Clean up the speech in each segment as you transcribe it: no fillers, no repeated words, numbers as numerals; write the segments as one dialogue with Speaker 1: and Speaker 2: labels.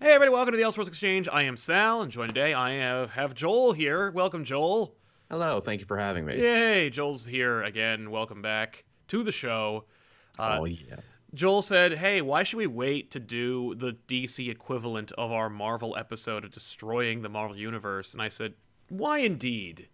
Speaker 1: Hey everybody, welcome to the Elseworlds Exchange. I am Sal, and joined today I have Joel here. Welcome, Joel.
Speaker 2: Hello, thank you for having me.
Speaker 1: Yay, Joel's here again. Welcome back to the show. Uh,
Speaker 2: Oh yeah.
Speaker 1: Joel said, hey, why should we wait to do the DC equivalent of our Marvel episode of destroying the Marvel Universe? And I said, why indeed?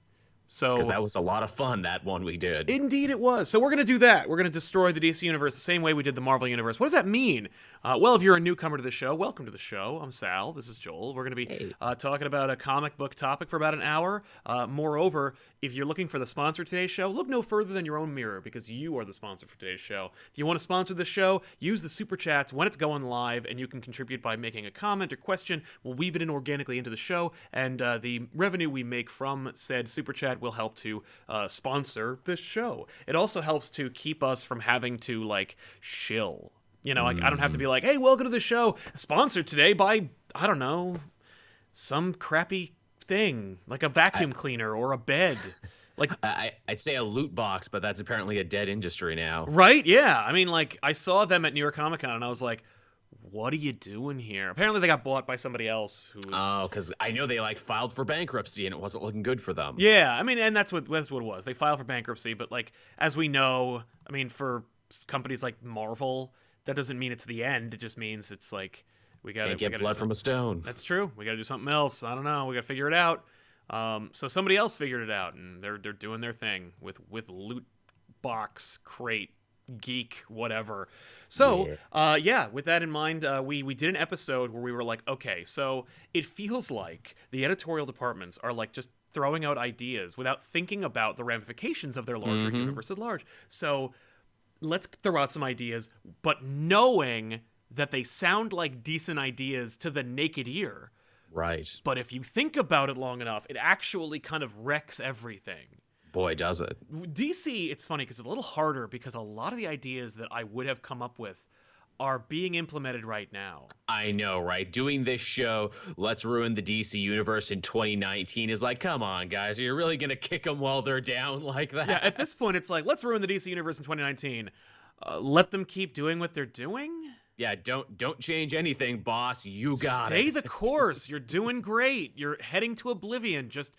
Speaker 2: Because
Speaker 1: So
Speaker 2: that was a lot of fun, that one we did.
Speaker 1: indeed it was. So we're going to do that. We're going to destroy the DC Universe the same way we did the Marvel Universe. What does that mean? Well, if you're a newcomer to the show, welcome to the show. I'm Sal. This is Joel. We're going to be
Speaker 2: Hey.
Speaker 1: talking about a comic book topic for about an hour. Moreover, if you're looking for the sponsor of today's show, look no further than your own mirror because you are the sponsor for today's show. If you want to sponsor the show, use the super chats when it's going live, and you can contribute by making a comment or question. We'll weave it in organically into the show, and the revenue we make from said super chat will help to sponsor this show. It also helps to keep us from having to like shill. You know, like I don't have to be like, "Hey, welcome to the show, sponsored today by I don't know, some crappy thing like a vacuum cleaner or a bed." Like,
Speaker 2: I'd say a loot box, but that's apparently a dead industry now.
Speaker 1: right? Yeah. I mean, like I saw them at New York Comic Con, and I was like, "What are you doing here?" Apparently, they got bought by somebody else who was.
Speaker 2: Oh, because I know they like filed for bankruptcy and it wasn't looking good for them.
Speaker 1: Yeah, I mean, and that's what it was. They filed for bankruptcy, but like as we know, I mean, for companies like Marvel, that doesn't mean it's the end. It just means it's like we gotta
Speaker 2: Can't get blood from a stone.
Speaker 1: That's true. We gotta do something else. I don't know. We gotta figure it out. So somebody else figured it out, and they're doing their thing with loot box crate geek whatever. So yeah, with that in mind, we did an episode where we were like, okay, so it feels like the editorial departments are like just throwing out ideas without thinking about the ramifications of their larger universe at large. So let's throw out some ideas, but knowing that they sound like decent ideas to the naked ear.
Speaker 2: Right.
Speaker 1: But if you think about it long enough, it actually kind of wrecks everything.
Speaker 2: Boy, does it.
Speaker 1: DC, it's funny because it's a little harder because a lot of the ideas that I would have come up with are being implemented right now.
Speaker 2: I know, right? Doing this show, Let's Ruin the DC Universe in 2019 is like, come on, guys. Are you really going to kick them while they're down like that?
Speaker 1: Yeah, at this point, it's like, let's ruin the DC Universe in 2019. Let them keep doing what they're doing?
Speaker 2: Yeah, don't change anything, boss. You got
Speaker 1: Stay
Speaker 2: it.
Speaker 1: the course. You're doing great. You're heading to oblivion. Just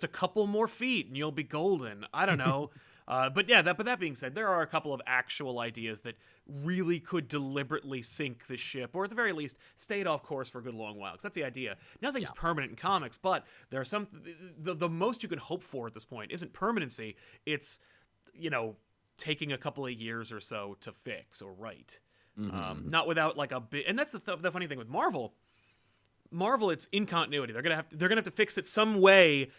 Speaker 1: a couple more feet and you'll be golden. I don't know. But that being said, there are a couple of actual ideas that really could deliberately sink the ship, or at the very least, stay it off course for a good long while. Because that's the idea. Nothing's permanent in comics, but there are some. The most you can hope for at this point isn't permanency. It's, taking a couple of years or so to fix or write. Not without like a bit. And that's the funny thing with Marvel. Marvel, it's in continuity. They're gonna have to fix it some way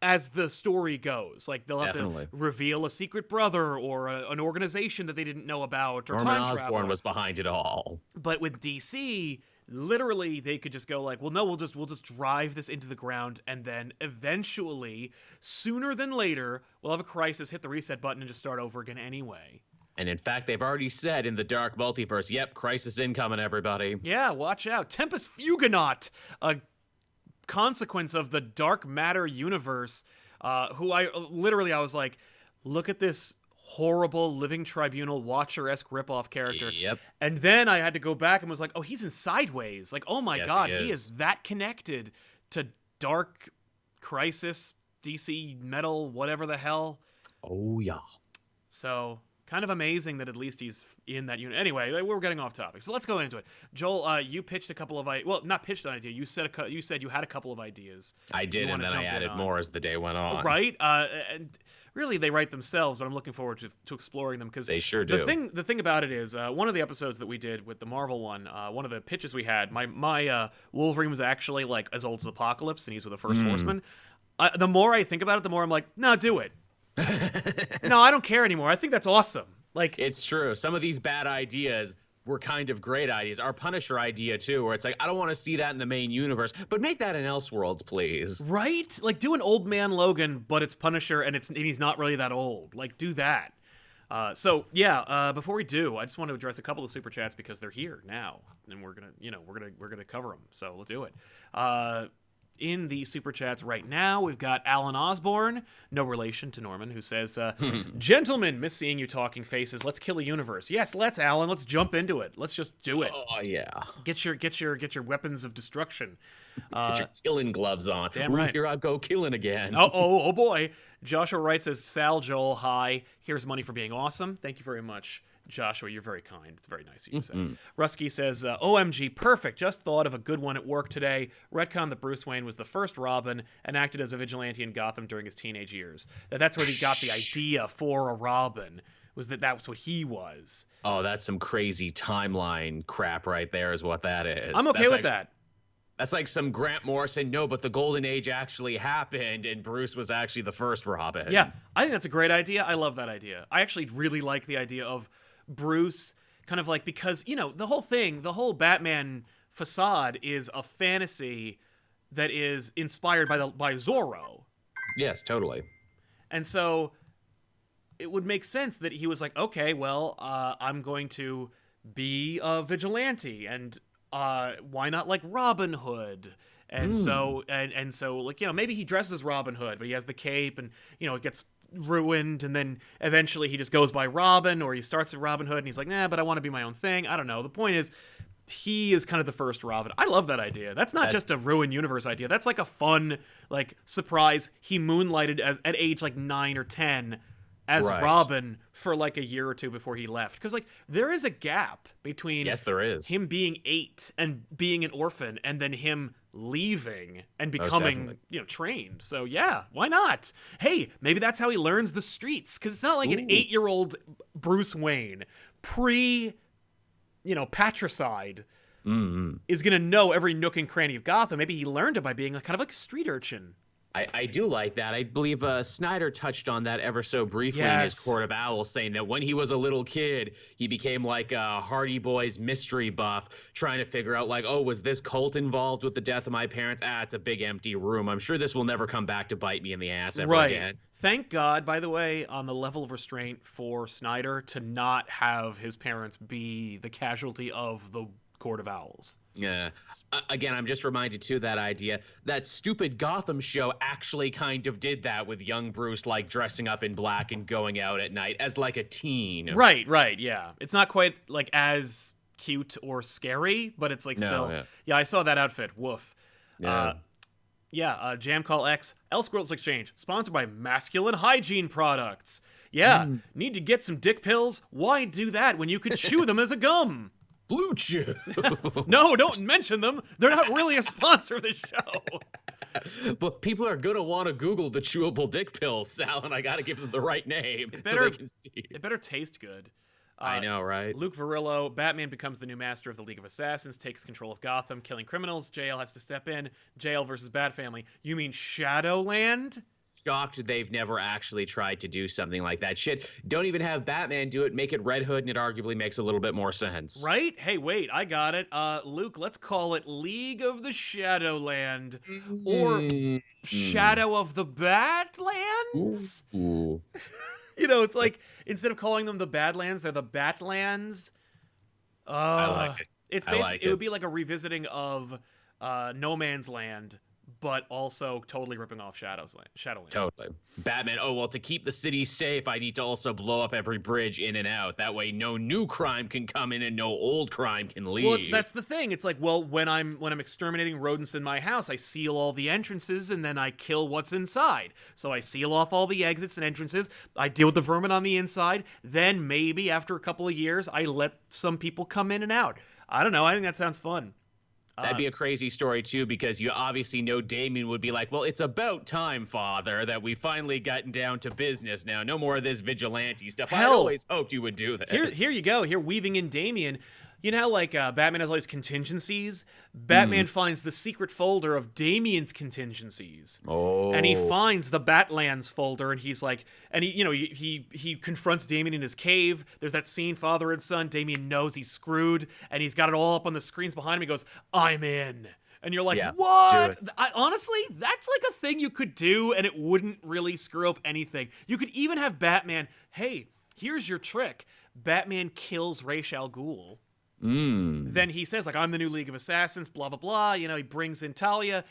Speaker 1: as the story goes. Like they'll have to reveal a secret brother or an organization that they didn't know about, or
Speaker 2: Norman
Speaker 1: time
Speaker 2: Osborn
Speaker 1: travel.
Speaker 2: was behind it all.
Speaker 1: But with DC, literally they could just go like, well, no, we'll just drive this into the ground, and then eventually, sooner than later, we'll have a crisis, hit the reset button, and just start over again anyway.
Speaker 2: And in fact, they've already said in the Dark Multiverse, yep, crisis incoming, everybody.
Speaker 1: Yeah, watch out. Tempest Fugonaut, a consequence of the dark matter universe, who I was like, look at this horrible Living Tribunal Watcher-esque ripoff character.
Speaker 2: Yep.
Speaker 1: And then I had to go back and was like, oh, he's in Sideways. Like, oh my God, he
Speaker 2: is
Speaker 1: is that connected to Dark Crisis, DC Metal, whatever the hell.
Speaker 2: Oh, yeah.
Speaker 1: So kind of amazing that at least he's in that unit. Anyway, we're getting off topic, so let's go into it. Joel, you pitched a couple of not pitched an idea. You said you had a couple of ideas.
Speaker 2: I did, and then I added more as the day went on.
Speaker 1: Right, and really they write themselves, but I'm looking forward to exploring them because
Speaker 2: they sure do.
Speaker 1: The thing about it is one of the episodes that we did with the Marvel one, one of the pitches we had, my Wolverine was actually like as old as Apocalypse, and he's with the First Horseman. The more I think about it, the more I'm like, no, do it. No, I don't care anymore. I think that's awesome. Like,
Speaker 2: it's true. Some of these bad ideas were kind of great ideas. Our Punisher idea too, where it's like, I don't want to see that in the main universe, but make that in Elseworlds, please.
Speaker 1: Right? Like, do an old man Logan, but it's Punisher, and he's not really that old. Like, do that. Before we do, I just want to address a couple of super chats because they're here now, and we're gonna cover them. So let's do it. in the super chats right now. We've got Alan Osborne, no relation to Norman, who says, "Gentlemen, miss seeing you talking faces. Let's kill a universe." Yes, let's, Alan. Let's jump into it. Let's just do it.
Speaker 2: Oh yeah.
Speaker 1: Get your weapons of destruction.
Speaker 2: Get your killing gloves on.
Speaker 1: Damn right.
Speaker 2: Here I go killing again.
Speaker 1: Oh boy. Joshua writes as Sal Joel, hi. Here's money for being awesome. Thank you very much, Joshua. You're very kind. It's very nice of you to say. Rusky says, OMG, perfect. Just thought of a good one at work today. Retcon that Bruce Wayne was the first Robin and acted as a vigilante in Gotham during his teenage years. That's where he got the idea for a Robin. Was that's what he was.
Speaker 2: Oh, that's some crazy timeline crap right there is what that is.
Speaker 1: I'm okay with that.
Speaker 2: That's like some Grant Morrison, no, but the Golden Age actually happened, and Bruce was actually the first Robin.
Speaker 1: Yeah, I think that's a great idea. I love that idea. I actually really like the idea of Bruce kind of like, because, the whole Batman facade is a fantasy that is inspired by Zorro.
Speaker 2: Yes, totally.
Speaker 1: And so it would make sense that he was like, okay, well, I'm going to be a vigilante, and why not like Robin Hood? And so like, maybe he dresses Robin Hood, but he has the cape, and it gets ruined, and then eventually he just goes by Robin, or he starts at Robin Hood and he's like, nah, but I want to be my own thing. I don't know. The point is, he is kind of the first Robin. I love that idea. That's not just a ruined universe idea. That's like a fun, like, surprise. He moonlighted at age like 9 or 10 as Robin for like a year or two before he left. Because like there is a gap between
Speaker 2: there is.
Speaker 1: Him being 8 and being an orphan, and then him leaving and becoming trained. So yeah, why not? Hey, maybe that's how he learns the streets, because it's not like an 8-year-old Bruce Wayne patricide is gonna know every nook and cranny of Gotham. Maybe he learned it by being kind of like a street urchin.
Speaker 2: I do like that. I believe Snyder touched on that ever so briefly in his Court of Owls, saying that when he was a little kid, he became like a Hardy Boys mystery buff, trying to figure out like, oh, was this cult involved with the death of my parents? It's a big empty room. I'm sure this will never come back to bite me in the ass ever again.
Speaker 1: Thank God, by the way, on the level of restraint for Snyder to not have his parents be the casualty of the Court of Owls.
Speaker 2: Yeah. Again, I'm just reminded, too, that idea. That stupid Gotham show actually kind of did that with young Bruce, like, dressing up in black and going out at night as, like, a teen.
Speaker 1: Right, yeah. It's not quite, like, as cute or scary, but it's, like, still... Yeah, I saw that outfit. Woof.
Speaker 2: Yeah.
Speaker 1: Jam Call X, Elseworlds Exchange, sponsored by Masculine Hygiene Products. Yeah, need to get some dick pills? Why do that when you could chew them as a gum?
Speaker 2: Blue Chew.
Speaker 1: No, don't mention them. They're not really a sponsor of the show.
Speaker 2: But people are going to want to Google the chewable dick pills, Sal, and I got to give them the right name so they can see.
Speaker 1: It better taste good.
Speaker 2: I know, right?
Speaker 1: Luke Varillo, Batman becomes the new master of the League of Assassins, takes control of Gotham, killing criminals. JL has to step in. JL versus Bat Family. You mean Shadowland?
Speaker 2: Shocked they've never actually tried to do something like that. Shit, don't even have Batman do it. Make it Red Hood, and it arguably makes a little bit more sense.
Speaker 1: Right? Hey, wait, I got it. Luke, let's call it League of the Shadowland. Or Shadow of the Badlands?
Speaker 2: Ooh.
Speaker 1: It's like, instead of calling them the Badlands, they're the Batlands.
Speaker 2: I like it.
Speaker 1: It's basically, it would be like a revisiting of No Man's Land, but also totally ripping off Shadowland.
Speaker 2: Totally. Batman, to keep the city safe, I need to also blow up every bridge in and out. That way no new crime can come in and no old crime can leave.
Speaker 1: Well, that's the thing. It's like, well, when I'm exterminating rodents in my house, I seal all the entrances and then I kill what's inside. So I seal off all the exits and entrances. I deal with the vermin on the inside. Then maybe after a couple of years, I let some people come in and out. I don't know. I think that sounds fun.
Speaker 2: That'd be a crazy story, too, because you obviously know Damien would be like, well, it's about time, Father, that we finally gotten down to business now. No more of this vigilante stuff. I always hoped you would do this.
Speaker 1: Here you go. Here, weaving in Damien. You know how, like, Batman has all these contingencies? Batman finds the secret folder of Damien's contingencies.
Speaker 2: Oh.
Speaker 1: And he finds the Batlands folder, and he's like, and he confronts Damien in his cave. There's that scene, father and son. Damien knows he's screwed, and he's got it all up on the screens behind him. He goes, I'm in. And you're like, what? Honestly, that's like a thing you could do, and it wouldn't really screw up anything. You could even have Batman, hey, here's your trick. Batman kills Ra's al Ghul. Then he says, like, I'm the new League of Assassins, blah, blah, blah. He brings in Talia.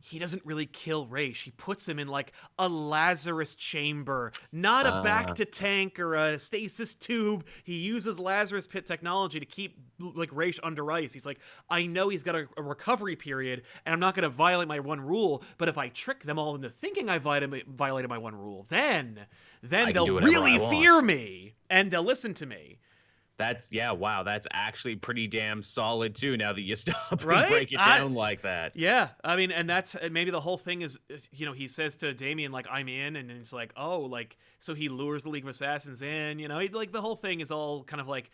Speaker 1: he doesn't really kill Ra's. He puts him in like a Lazarus chamber, not a back to tank or a stasis tube. He uses Lazarus pit technology to keep like Ra's under ice. He's like, I know he's got a recovery period, and I'm not going to violate my one rule. But if I trick them all into thinking I violated my one rule, then they'll really fear me and they'll listen to me.
Speaker 2: Wow, that's actually pretty damn solid too, now that you stop
Speaker 1: right?
Speaker 2: and break it down like that.
Speaker 1: Yeah, I mean, and that's maybe the whole thing is, he says to Damian, like, I'm in, and it's like, oh, like, so he lures the League of Assassins in, like, the whole thing is all kind of like,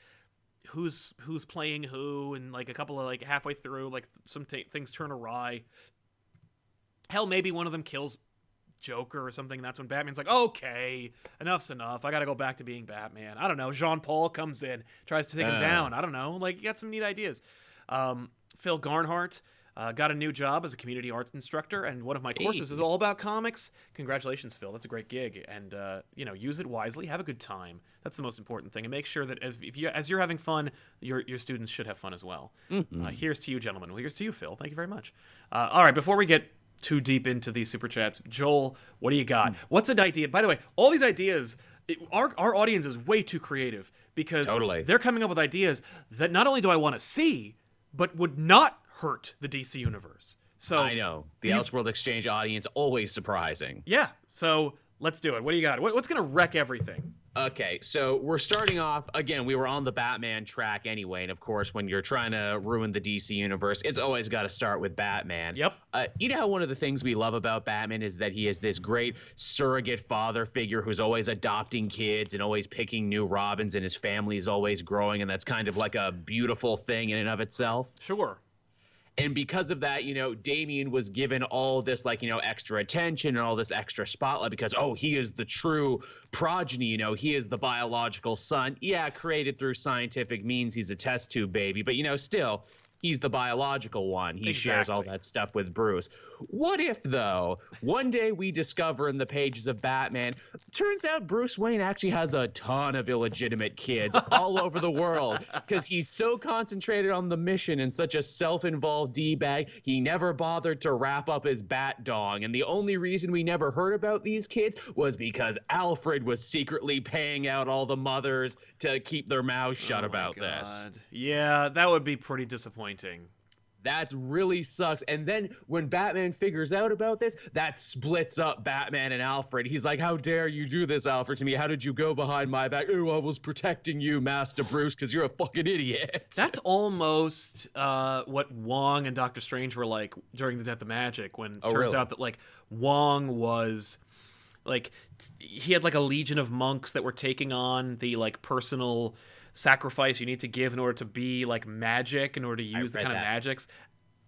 Speaker 1: who's playing who, and like a couple of, like, halfway through, like, some things turn awry. Hell, maybe one of them kills Joker or something, and that's when Batman's like, okay, enough's enough, I gotta go back to being Batman. I don't know, Jean-Paul comes in, tries to take him down. I don't know, like, you got some neat ideas. Phil Garnhart got a new job as a community arts instructor, and one of my courses is all about comics. Congratulations, Phil, that's a great gig, and use it wisely, have a good time. That's the most important thing, and make sure that as you're having fun, your students should have fun as well. Here's to you, gentlemen. Well, here's to you, Phil. Thank you very much. All right, before we get too deep into these super chats, Joel, what do you got? What's an idea? By the way, all these ideas, our audience is way too creative, because they're coming up with ideas that not only do I want to see, but would not hurt the DC universe. So
Speaker 2: I know the Elseworld Exchange audience, always surprising.
Speaker 1: Yeah, so let's do it. What do you got? What's gonna wreck everything?
Speaker 2: Okay, so we're starting off, again, we were on the Batman track anyway, and of course, when you're trying to ruin the DC universe, it's always got to start with Batman.
Speaker 1: Yep.
Speaker 2: You know how one of the things we love about Batman is that he is this great surrogate father figure who's always adopting kids and always picking new Robins, and his family is always growing, and that's kind of like a beautiful thing in and of itself?
Speaker 1: Sure.
Speaker 2: And because of that, Damian was given all this, extra attention and all this extra spotlight because, he is the true progeny, he is the biological son. Yeah, created through scientific means. He's a test tube baby, but, still, he's the biological one. He shares all that stuff with Bruce. What if, though, one day we discover in the pages of Batman, turns out Bruce Wayne actually has a ton of illegitimate kids all over the world because he's so concentrated on the mission and such a self-involved D-bag, he never bothered to wrap up his bat dong. And the only reason we never heard about these kids was because Alfred was secretly paying out all the mothers to keep their mouths shut about this.
Speaker 1: Yeah, that would be pretty disappointing.
Speaker 2: That really sucks. And then when Batman figures out about this, that splits up Batman and Alfred. He's like, how dare you do this, Alfred, to me? How did you go behind my back? Oh, I was protecting you, Master Bruce, because you're a fucking idiot.
Speaker 1: That's almost what Wong and Doctor Strange were like during the Death of Magic, when it turns out that, like, Wong was... like, he had, like, a legion of monks that were taking on the, like, personal sacrifice you need to give in order to be, like, magic, in order to use the kind of magics.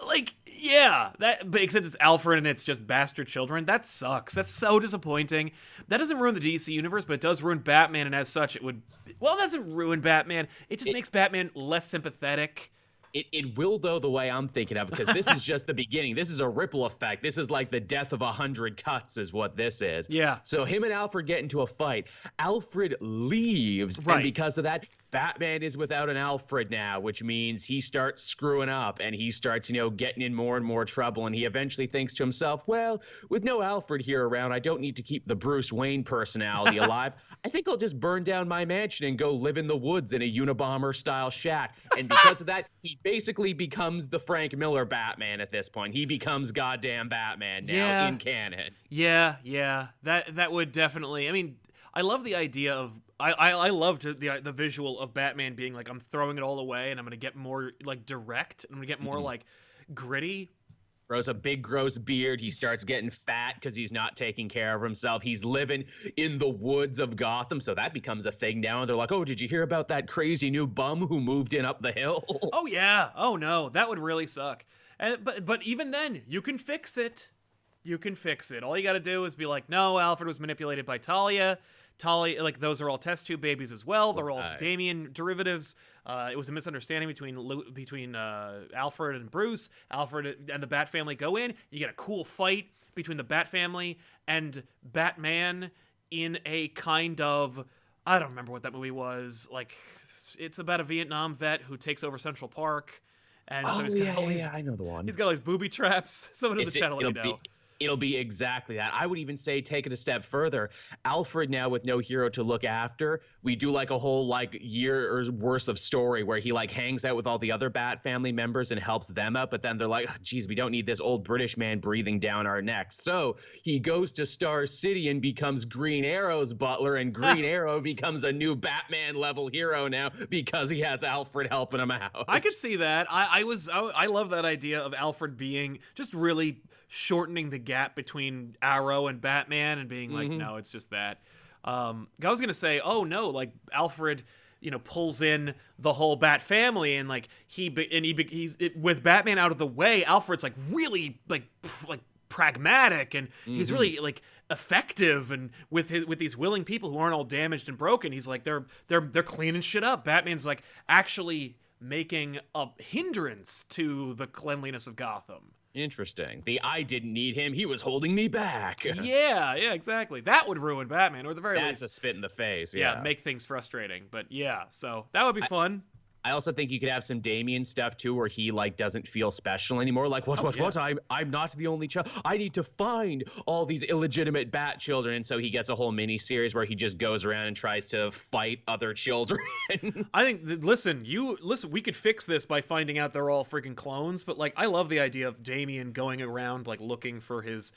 Speaker 1: Like, yeah, but except it's Alfred and it's just bastard children. That sucks. That's so disappointing. That doesn't ruin the DC universe, but it does ruin Batman, and as such, it would... well, it doesn't ruin Batman. It just makes Batman less sympathetic.
Speaker 2: It will, though, the way I'm thinking of, because this is just the beginning. This is a ripple effect. This is like the death of 100 cuts is what this is.
Speaker 1: Yeah.
Speaker 2: So him and Alfred get into a fight. Alfred leaves, and because of that, Batman is without an Alfred now, which means he starts screwing up, and he starts, getting in more and more trouble, and he eventually thinks to himself, well, with no Alfred here around, I don't need to keep the Bruce Wayne personality alive. I think I'll just burn down my mansion and go live in the woods in a Unabomber-style shack. And because of that, he basically becomes the Frank Miller Batman at this point. He becomes goddamn Batman now in canon.
Speaker 1: Yeah. That would definitely... I mean, I love the idea of... I loved the visual of Batman being like, I'm throwing it all away, and I'm going to get more, like, direct. I'm going to get more, like, gritty.
Speaker 2: Grows a big, gross beard. He starts getting fat because he's not taking care of himself. He's living in the woods of Gotham, so that becomes a thing now. And they're like, oh, did you hear about that crazy new bum who moved in up the hill?
Speaker 1: Oh, yeah. Oh, no. That would really suck. But even then, you can fix it. You can fix it. All you got to do is be like, no, Alfred was manipulated by Talia. Like, those are all test tube babies as well. They're all Damian derivatives. It was a misunderstanding between Alfred and Bruce. Alfred and the Bat family go in. You get a cool fight between the Bat family and Batman in a kind of... I don't remember what that movie was. Like, it's about a Vietnam vet who takes over Central Park. And so
Speaker 2: Oh
Speaker 1: he's got all these,
Speaker 2: I know the one.
Speaker 1: he's got all these booby traps. Someone in the channel let me know.
Speaker 2: It'll be exactly that. I would even say take it a step further. Alfred now with no hero to look after, we do like a whole like year's worth of story where he like hangs out with all the other Bat family members and helps them out. But then they're like, geez, we don't need this old British man breathing down our necks. So he goes to Star City and becomes Green Arrow's butler, and Green Arrow becomes a new Batman level hero now because he has Alfred helping him out.
Speaker 1: I could see that. I love that idea of Alfred being just really shortening the gap between Arrow and Batman and being like, no, it's just that. I was gonna say, oh no, like Alfred, pulls in the whole Bat family, and like he's with Batman out of the way. Alfred's like really like pragmatic, and he's really like effective, and with these willing people who aren't all damaged and broken, he's like they're cleaning shit up. Batman's like actually making a hindrance to the cleanliness of Gotham.
Speaker 2: Interesting. I didn't need him. He was holding me back.
Speaker 1: Yeah, exactly. That would ruin Batman, or at the very least.
Speaker 2: That's a spit in the face.
Speaker 1: Yeah, make things frustrating. But yeah, so that would be fun.
Speaker 2: I also think you could have some Damian stuff too, where he like doesn't feel special anymore. Like what? I'm not the only child. I need to find all these illegitimate Bat children, and so he gets a whole mini series where he just goes around and tries to fight other children.
Speaker 1: I think. Listen. We could fix this by finding out they're all freaking clones. But like, I love the idea of Damian going around like looking for his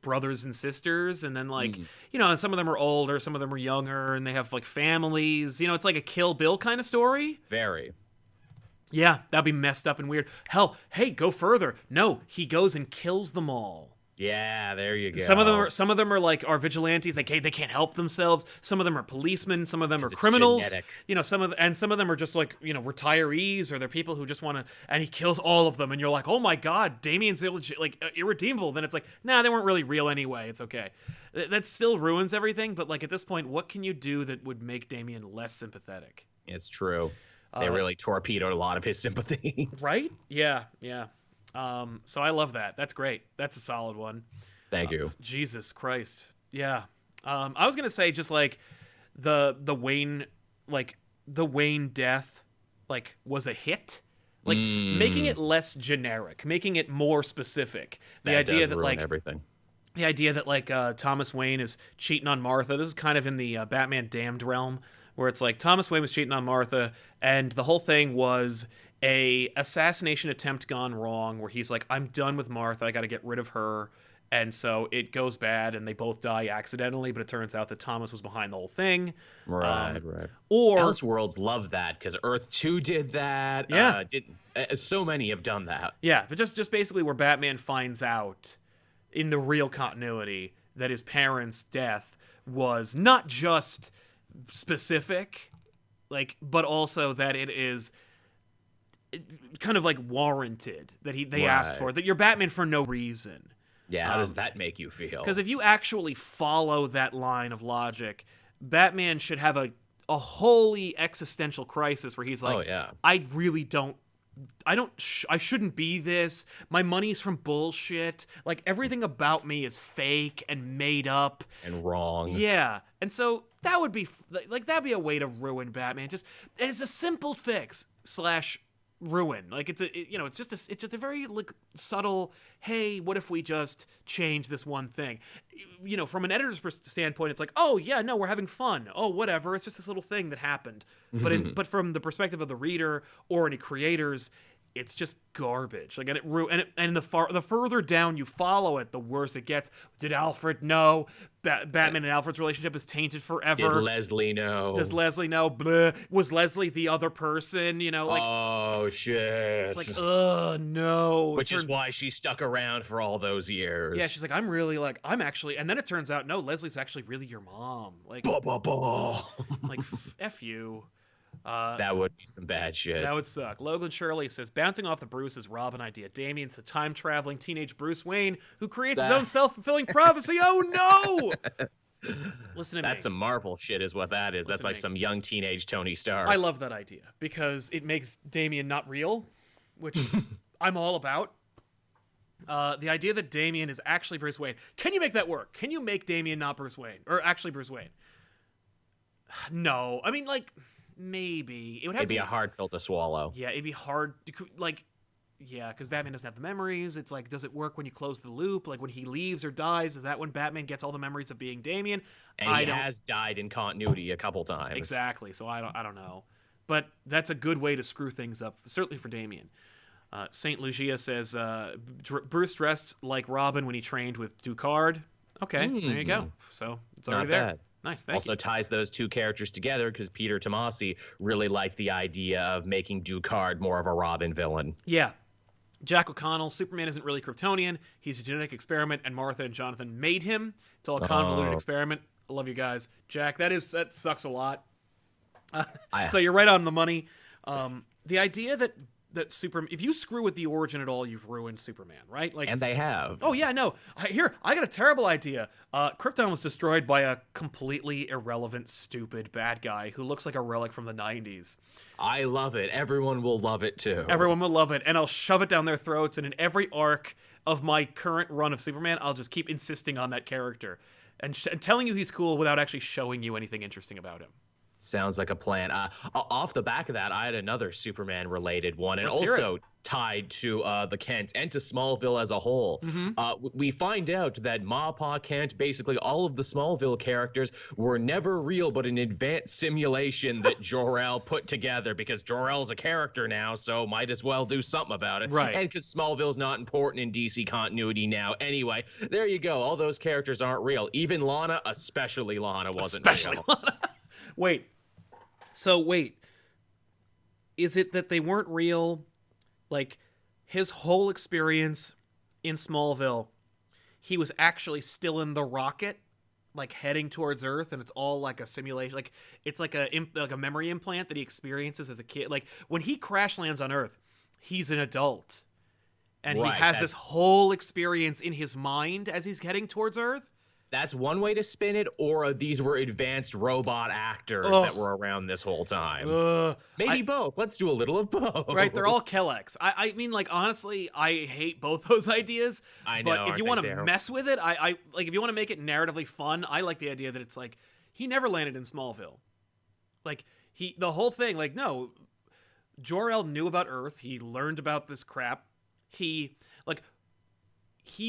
Speaker 1: brothers and sisters, and then like and some of them are older, some of them are younger, and they have like families. It's like a Kill Bill kind of story.
Speaker 2: Very.
Speaker 1: Yeah, that'd be messed up and weird. Hell, hey, go further. No, he goes and kills them all.
Speaker 2: Yeah, there you go.
Speaker 1: Some of them are like vigilantes. They can't help themselves. Some of them are policemen. Some of them are criminals.
Speaker 2: Genetic.
Speaker 1: Some of them are just like retirees, or they're people who just want to. And he kills all of them, and you're like, oh my god, Damian's irredeemable. Then it's like, nah, they weren't really real anyway. It's okay. That still ruins everything. But like at this point, what can you do that would make Damian less sympathetic?
Speaker 2: It's true. They really torpedoed a lot of his sympathy.
Speaker 1: Right? Yeah. So I love that. That's great. That's a solid one.
Speaker 2: Thank you.
Speaker 1: Jesus Christ. Yeah. I was gonna say just like the Wayne death was a hit. Like making it less generic, making it more specific. The idea that like
Speaker 2: everything.
Speaker 1: The idea that like Thomas Wayne is cheating on Martha. This is kind of in the Batman Damned realm, where it's like Thomas Wayne was cheating on Martha, and the whole thing was a assassination attempt gone wrong, where he's like, I'm done with Martha, I got to get rid of her. And so it goes bad, and they both die accidentally, but it turns out that Thomas was behind the whole thing.
Speaker 2: Right.
Speaker 1: Or
Speaker 2: Elseworlds love that, because Earth 2 did that.
Speaker 1: Yeah.
Speaker 2: So many have done that.
Speaker 1: Yeah, but just basically where Batman finds out in the real continuity that his parents' death was not just specific, but also that it is kind of like warranted, that they asked for, that you're Batman for no reason.
Speaker 2: Yeah, how does that make you feel?
Speaker 1: Because if you actually follow that line of logic, Batman should have a wholly existential crisis where he's like,
Speaker 2: oh, yeah.
Speaker 1: I shouldn't be this. My money's from bullshit. Like, everything about me is fake and made up. And
Speaker 2: wrong.
Speaker 1: Yeah. And so that would be, that'd be a way to ruin Batman. It's a simple fix / ruin. Like, it's just a very subtle, hey, what if we just change this one thing? From an editor's standpoint, it's like, oh yeah, no, we're having fun. Oh, whatever, it's just this little thing that happened. But from the perspective of the reader or any creators, it's just garbage. Like, and the further down you follow it, the worse it gets. Did Alfred know? Batman and Alfred's relationship is tainted forever.
Speaker 2: Did Leslie know?
Speaker 1: Does Leslie know? Bleh. Was Leslie the other person?
Speaker 2: Oh shit.
Speaker 1: No.
Speaker 2: Which is why she stuck around for all those years.
Speaker 1: Yeah, she's like, I'm actually, and then it turns out, no, Leslie's actually really your mom. Like, F you.
Speaker 2: That would be some bad shit.
Speaker 1: That would suck. Logan Shirley says, bouncing off the Bruce's Robin idea. Damien's a time-traveling teenage Bruce Wayne who creates his own self-fulfilling prophecy. Oh, no! Listen to me.
Speaker 2: That's some Marvel shit is what that is. That's like some young teenage Tony Stark.
Speaker 1: I love that idea because it makes Damien not real, which I'm all about. The idea that Damien is actually Bruce Wayne. Can you make that work? Can you make Damien not Bruce Wayne? Or actually Bruce Wayne? No. I mean, maybe. It'd be
Speaker 2: a hard pill to swallow.
Speaker 1: Yeah, it'd be hard. yeah, because Batman doesn't have the memories. It's like, does it work when you close the loop? Like when he leaves or dies, is that when Batman gets all the memories of being Damian?
Speaker 2: And he has died in continuity a couple times.
Speaker 1: Exactly. So I don't know, but that's a good way to screw things up, certainly for Damian. Saint Lucia says Bruce dressed like Robin when he trained with Ducard. Okay, there you go. So it's already there.
Speaker 2: Bad.
Speaker 1: Nice, thank you.
Speaker 2: Also ties those two characters together because Peter Tomasi really liked the idea of making Ducard more of a Robin villain.
Speaker 1: Yeah. Jack O'Connell, Superman isn't really Kryptonian. He's a genetic experiment, and Martha and Jonathan made him. It's all a convoluted experiment. I love you guys. Jack, that sucks a lot. So you're right on the money. The idea that Superman, if you screw with the origin at all, you've ruined Superman, right? Like,
Speaker 2: and they have.
Speaker 1: Oh yeah, no. I got a terrible idea. Krypton was destroyed by a completely irrelevant, stupid bad guy who looks like a relic from the 90s.
Speaker 2: I love it. Everyone will love it too.
Speaker 1: Everyone will love it, and I'll shove it down their throats. And in every arc of my current run of Superman, I'll just keep insisting on that character and telling you he's cool without actually showing you anything interesting about him.
Speaker 2: Sounds like a plan. Off the back of that, I had another Superman-related one, and
Speaker 1: Let's
Speaker 2: also tied to the Kent and to Smallville as a whole. We find out that Ma, Pa, Kent, basically all of the Smallville characters were never real, but an advanced simulation that Jor-El put together, because Jor-El's a character now, so might as well do something about it.
Speaker 1: Right.
Speaker 2: And because Smallville's not important in DC continuity now. Anyway, there you go. All those characters aren't real. Even Lana, especially Lana, wasn't real.
Speaker 1: Lana. Wait. Is it that they weren't real? Like, his whole experience in Smallville, he was actually still in the rocket, like heading towards Earth, and it's all like a simulation. Like, it's like a memory implant that he experiences as a kid. Like, when he crash lands on Earth, he's an adult, and he has this whole experience in his mind as he's heading towards Earth.
Speaker 2: That's one way to spin it, or these were advanced robot actors that were around this whole time. Maybe both. Let's do a little of both.
Speaker 1: Right, they're all Kellex. I mean, like, honestly, I hate both those ideas.
Speaker 2: I know.
Speaker 1: But if you want to mess with it, I like, if you want to make it narratively fun, I like the idea that it's like, he never landed in Smallville. Like, the whole thing, like, no, Jor-El knew about Earth. He learned about this crap. He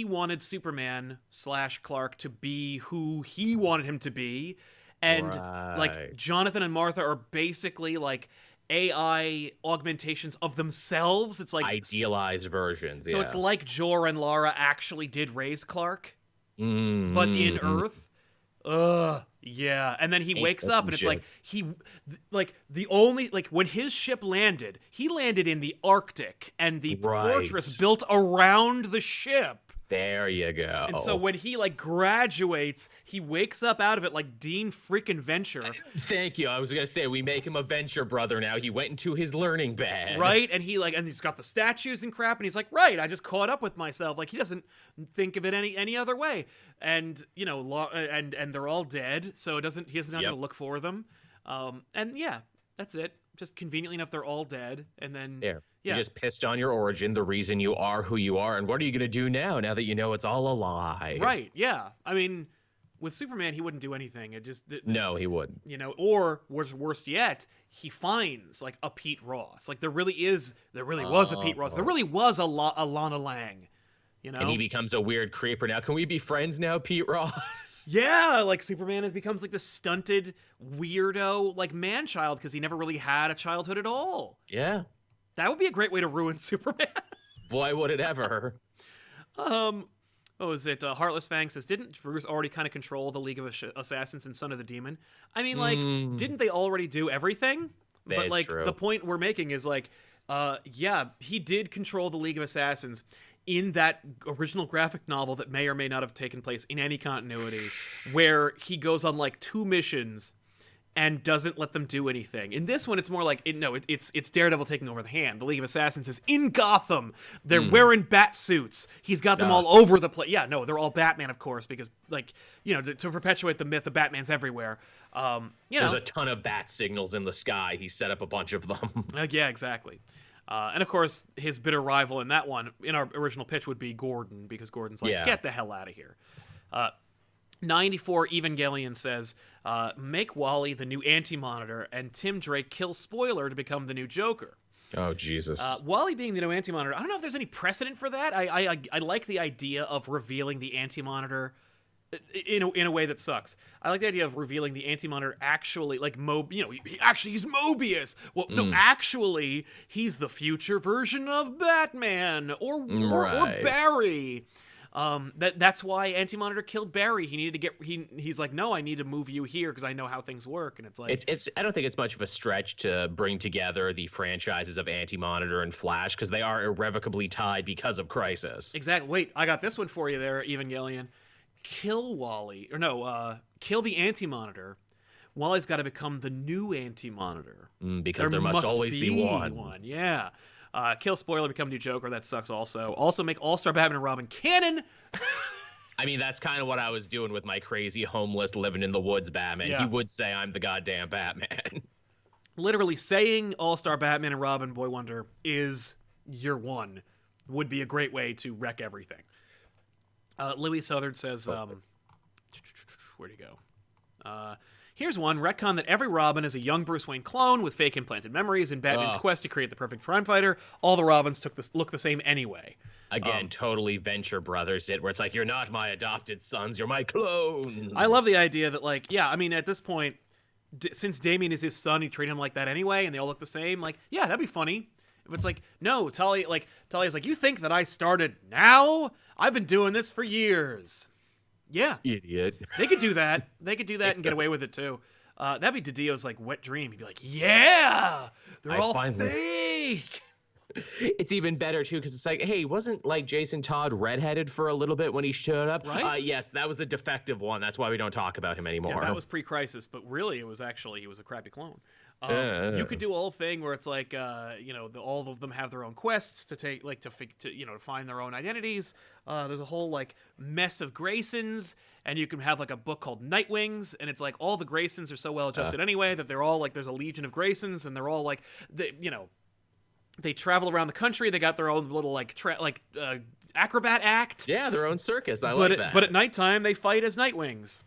Speaker 1: wanted Superman / Clark to be who he wanted him to be. And like, Jonathan and Martha are basically like AI augmentations of themselves. It's like
Speaker 2: idealized versions.
Speaker 1: So it's like Jor and Lara actually did raise Clark, but in Earth. Yeah. And then he wakes up and it's like, when his ship landed, he landed in the Arctic, and the fortress built around the ship.
Speaker 2: There you go.
Speaker 1: And so when he like graduates, he wakes up out of it like Dean freaking Venture.
Speaker 2: Thank you. I was gonna say, we make him a Venture brother now. He went into his learning bed.
Speaker 1: Right, and he's got the statues and crap, and he's like, right, I just caught up with myself. Like, he doesn't think of it any other way. And you know, and they're all dead, so he doesn't have to look for them. And yeah, that's it. Just conveniently enough, they're all dead, and then
Speaker 2: you just pissed on your origin, the reason you are who you are, and what are you gonna do now that you know it's all a lie?
Speaker 1: Right? Yeah. I mean, with Superman, he wouldn't do anything.
Speaker 2: No, he wouldn't.
Speaker 1: You know, or worst yet, he finds like a Pete Ross. Like, there really was a Pete Ross. There really was a Lana Lang. You know?
Speaker 2: And he becomes a weird creeper now. Can we be friends now, Pete Ross?
Speaker 1: Yeah, like Superman becomes like the stunted weirdo, like man-child, because he never really had a childhood at all.
Speaker 2: Yeah.
Speaker 1: That would be a great way to ruin Superman.
Speaker 2: Boy, would it ever.
Speaker 1: What was it? Heartless Fang says, didn't Bruce already kind of control the League of Assassins and Son of the Demon? I mean, like, didn't they already do everything? But like,
Speaker 2: true.
Speaker 1: The point we're making is like, yeah, he did control the League of Assassins in that original graphic novel that may or may not have taken place in any continuity, where he goes on like 2 missions and doesn't let them do anything. In this one, it's more like, it's Daredevil taking over the hand. The League of Assassins is in Gotham. They're wearing bat suits. He's got them all over the place. Yeah, no, they're all Batman, of course, because, like, you know, to perpetuate the myth of Batman's everywhere.
Speaker 2: There's a ton of bat signals in the sky. He set up a bunch of them.
Speaker 1: Yeah, exactly. And of course, his bitter rival in that one, in our original pitch, would be Gordon, because Gordon's like, get the hell out of here. 94 Evangelion says, make Wally the new Anti-Monitor and Tim Drake kill Spoiler to become the new Joker.
Speaker 2: Oh, Jesus.
Speaker 1: Wally being the new Anti-Monitor, I don't know if there's any precedent for that. I like the idea of revealing the Anti-Monitor in a way that sucks. I like the idea of revealing the Anti-Monitor actually, like, he's Mobius. Well, no, actually, he's the future version of Batman or Barry. That's why Anti-Monitor killed Barry. He needed to get he's like, no, I need to move you here because I know how things work. And it's like
Speaker 2: it's I don't think it's much of a stretch to bring together the franchises of Anti-Monitor and Flash because they are irrevocably tied because of Crisis.
Speaker 1: Exactly. Wait, I got this one for you there, Evangelion. Kill Wally, or no, kill the Anti-Monitor. Wally's got to become the new Anti-Monitor.
Speaker 2: Because there must always be one.
Speaker 1: Yeah. Kill Spoiler, become new Joker. That sucks also. Also make All-Star Batman and Robin canon.
Speaker 2: I mean, that's kind of what I was doing with my crazy homeless living in the woods Batman.
Speaker 1: Yeah.
Speaker 2: He would say I'm the goddamn Batman.
Speaker 1: Literally saying All-Star Batman and Robin Boy Wonder is year one would be a great way to wreck everything. Louis Southard says, where'd he go? Here's one. Retcon that every Robin is a young Bruce Wayne clone with fake implanted memories in Batman's quest to create the perfect crime fighter. All the Robins look the same anyway.
Speaker 2: Again, totally Venture Brothers it, where it's like, you're not my adopted sons, you're my clones.
Speaker 1: I love the idea that, like, yeah, I mean, at this point, since Damian is his son, he treat him like that anyway, and they all look the same. Like, yeah, that'd be funny. If it's like, no, Talia's like, you think that I started now? I've been doing this for years. Yeah.
Speaker 2: Idiot.
Speaker 1: They could do that. They could do that and get away with it, too. That'd be Didio's, like, wet dream. He'd be like, yeah! They're all fake!
Speaker 2: It's even better, too, because it's like, hey, wasn't, like, Jason Todd redheaded for a little bit when he showed up?
Speaker 1: Right?
Speaker 2: Yes, that was a defective one. That's why we don't talk about him anymore.
Speaker 1: Yeah, that was pre-Crisis, but really, he was a crappy clone. You could do a whole thing where it's like, all of them have their own quests to take, like, to find their own identities. There's a whole, like, mess of Graysons, and you can have, like, a book called Nightwings, and it's like all the Graysons are so well adjusted anyway that they're all like, there's a legion of Graysons, and they're all like, they travel around the country. They got their own little acrobat act.
Speaker 2: Yeah, their own circus. I like that.
Speaker 1: But at nighttime, they fight as Nightwings.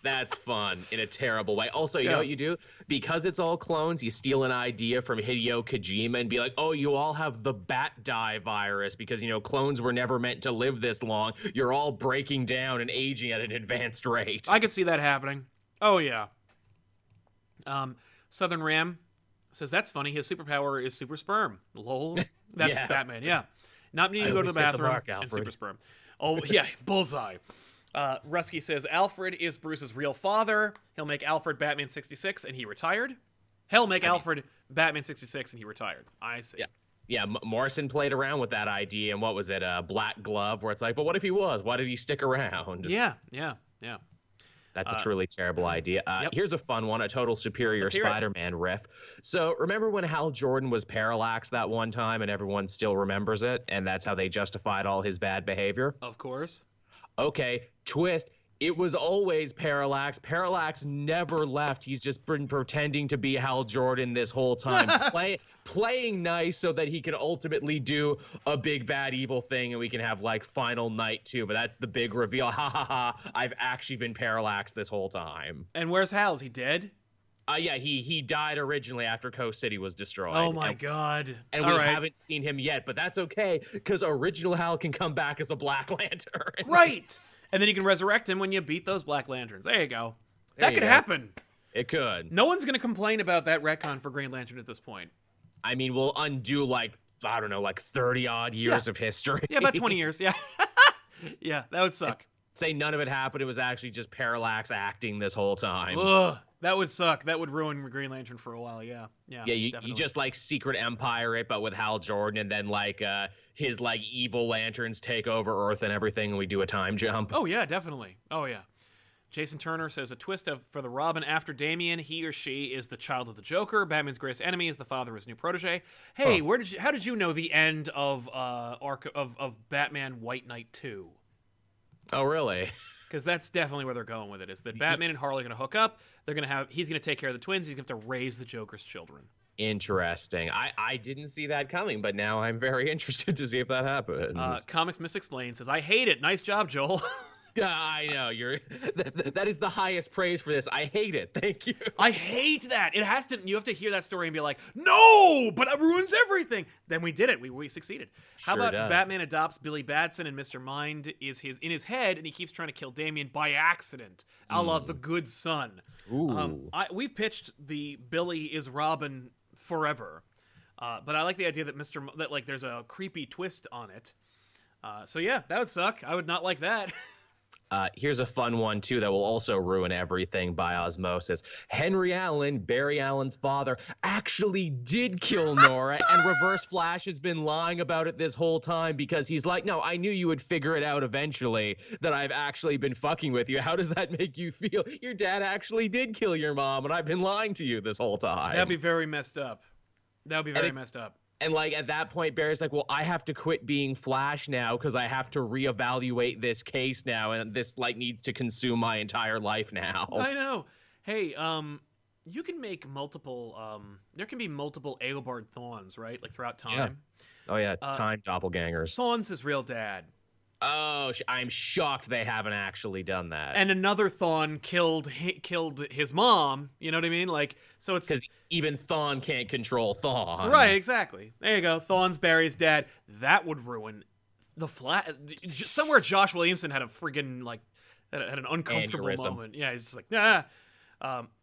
Speaker 2: That's fun in a terrible way. Also, you know what you do? Because it's all clones, you steal an idea from Hideo Kojima and be like, oh, you all have the bat dye virus because, clones were never meant to live this long. You're all breaking down and aging at an advanced rate.
Speaker 1: I could see that happening. Oh, yeah. Southern Ram says, that's funny. His superpower is super sperm. Lol. That's Batman, yeah. Not needing to go to the bathroom and super sperm. Oh, yeah, bullseye. Rusky says, Alfred is Bruce's real father. He'll make Alfred Batman 66 and he retired. He'll make Alfred Batman 66 and he retired. I see.
Speaker 2: Yeah. Yeah, Morrison played around with that idea, and what was it, Black Glove, where it's like, but what if he was? Why did he stick around?
Speaker 1: Yeah.
Speaker 2: That's a truly terrible idea. Here's a fun one, a total superior Spider-Man riff. So remember when Hal Jordan was Parallax that one time and everyone still remembers it, and that's how they justified all his bad behavior?
Speaker 1: Of course.
Speaker 2: Okay, twist. It was always Parallax. Parallax never left. He's just been pretending to be Hal Jordan this whole time, playing nice so that he can ultimately do a big bad evil thing, and we can have like Final Night too. But that's the big reveal. Ha ha ha! I've actually been Parallax this whole time.
Speaker 1: And where's Hal? Is he dead?
Speaker 2: Yeah, he died originally after Coast City was destroyed.
Speaker 1: Oh my god!
Speaker 2: And we haven't seen him yet, but that's okay because original Hal can come back as a Black Lantern.
Speaker 1: Right. And then you can resurrect him when you beat those Black Lanterns. There you go. That could happen.
Speaker 2: It could.
Speaker 1: No one's going to complain about that retcon for Green Lantern at this point.
Speaker 2: I mean, we'll undo, like 30-odd years of history.
Speaker 1: Yeah, about 20 years, yeah. Yeah, that would suck.
Speaker 2: Say none of it happened. It was actually just Parallax acting this whole time.
Speaker 1: Ugh, that would suck. That would ruin Green Lantern for a while, yeah.
Speaker 2: Yeah, you just, like, Secret Empire it, but with Hal Jordan, and then, like, his, like, evil lanterns take over Earth and everything, and we do a time jump.
Speaker 1: Oh, yeah, definitely. Oh, yeah. Jason Turner says, a twist for the Robin after Damian, he or she is the child of the Joker. Batman's greatest enemy is the father of his new protege. Hey, how did you know the end of Batman White Knight 2?
Speaker 2: Oh, really?
Speaker 1: Because that's definitely where they're going with it, is that Batman and Harley are going to hook up. He's going to take care of the twins. He's going to have to raise the Joker's children.
Speaker 2: Interesting. I didn't see that coming, but now I'm very interested to see if that happens.
Speaker 1: Comics Misexplained says, I hate it. Nice job, Joel.
Speaker 2: I know that is the highest praise for this. I hate it. Thank you.
Speaker 1: I hate that. It has to. You have to hear that story and be like, no, but it ruins everything. Then we did it. We succeeded. How about Batman adopts Billy Batson and Mr. Mind is in his head, and he keeps trying to kill Damian by accident, a la The Good Son.
Speaker 2: Ooh.
Speaker 1: We've pitched the Billy is Robin forever, but I like the idea that that like there's a creepy twist on it. So yeah, that would suck. I would not like that.
Speaker 2: Here's a fun one, too, that will also ruin everything by osmosis. Henry Allen, Barry Allen's father, actually did kill Nora, and Reverse Flash has been lying about it this whole time because he's like, no, I knew you would figure it out eventually that I've actually been fucking with you. How does that make you feel? Your dad actually did kill your mom, and I've been lying to you this whole time.
Speaker 1: That'd be very messed up. That would be very messed up.
Speaker 2: And like at that point, Barry's like, well, I have to quit being Flash now because I have to reevaluate this case now, and this like needs to consume my entire life now.
Speaker 1: I know. Hey, you can make multiple. There can be multiple Eobard Thawns, right? Like throughout time.
Speaker 2: Yeah. Oh yeah, time doppelgangers.
Speaker 1: Thawne's his real dad.
Speaker 2: Oh, I'm shocked they haven't actually done that.
Speaker 1: And another Thawne killed his mom. You know what I mean? Like, so it's
Speaker 2: because even Thawne can't control Thawne.
Speaker 1: Right, exactly. There you go. Thawne's Barry's dad. That would ruin the somewhere Josh Williamson had a friggin' like had an uncomfortable moment. Yeah, he's just like, nah.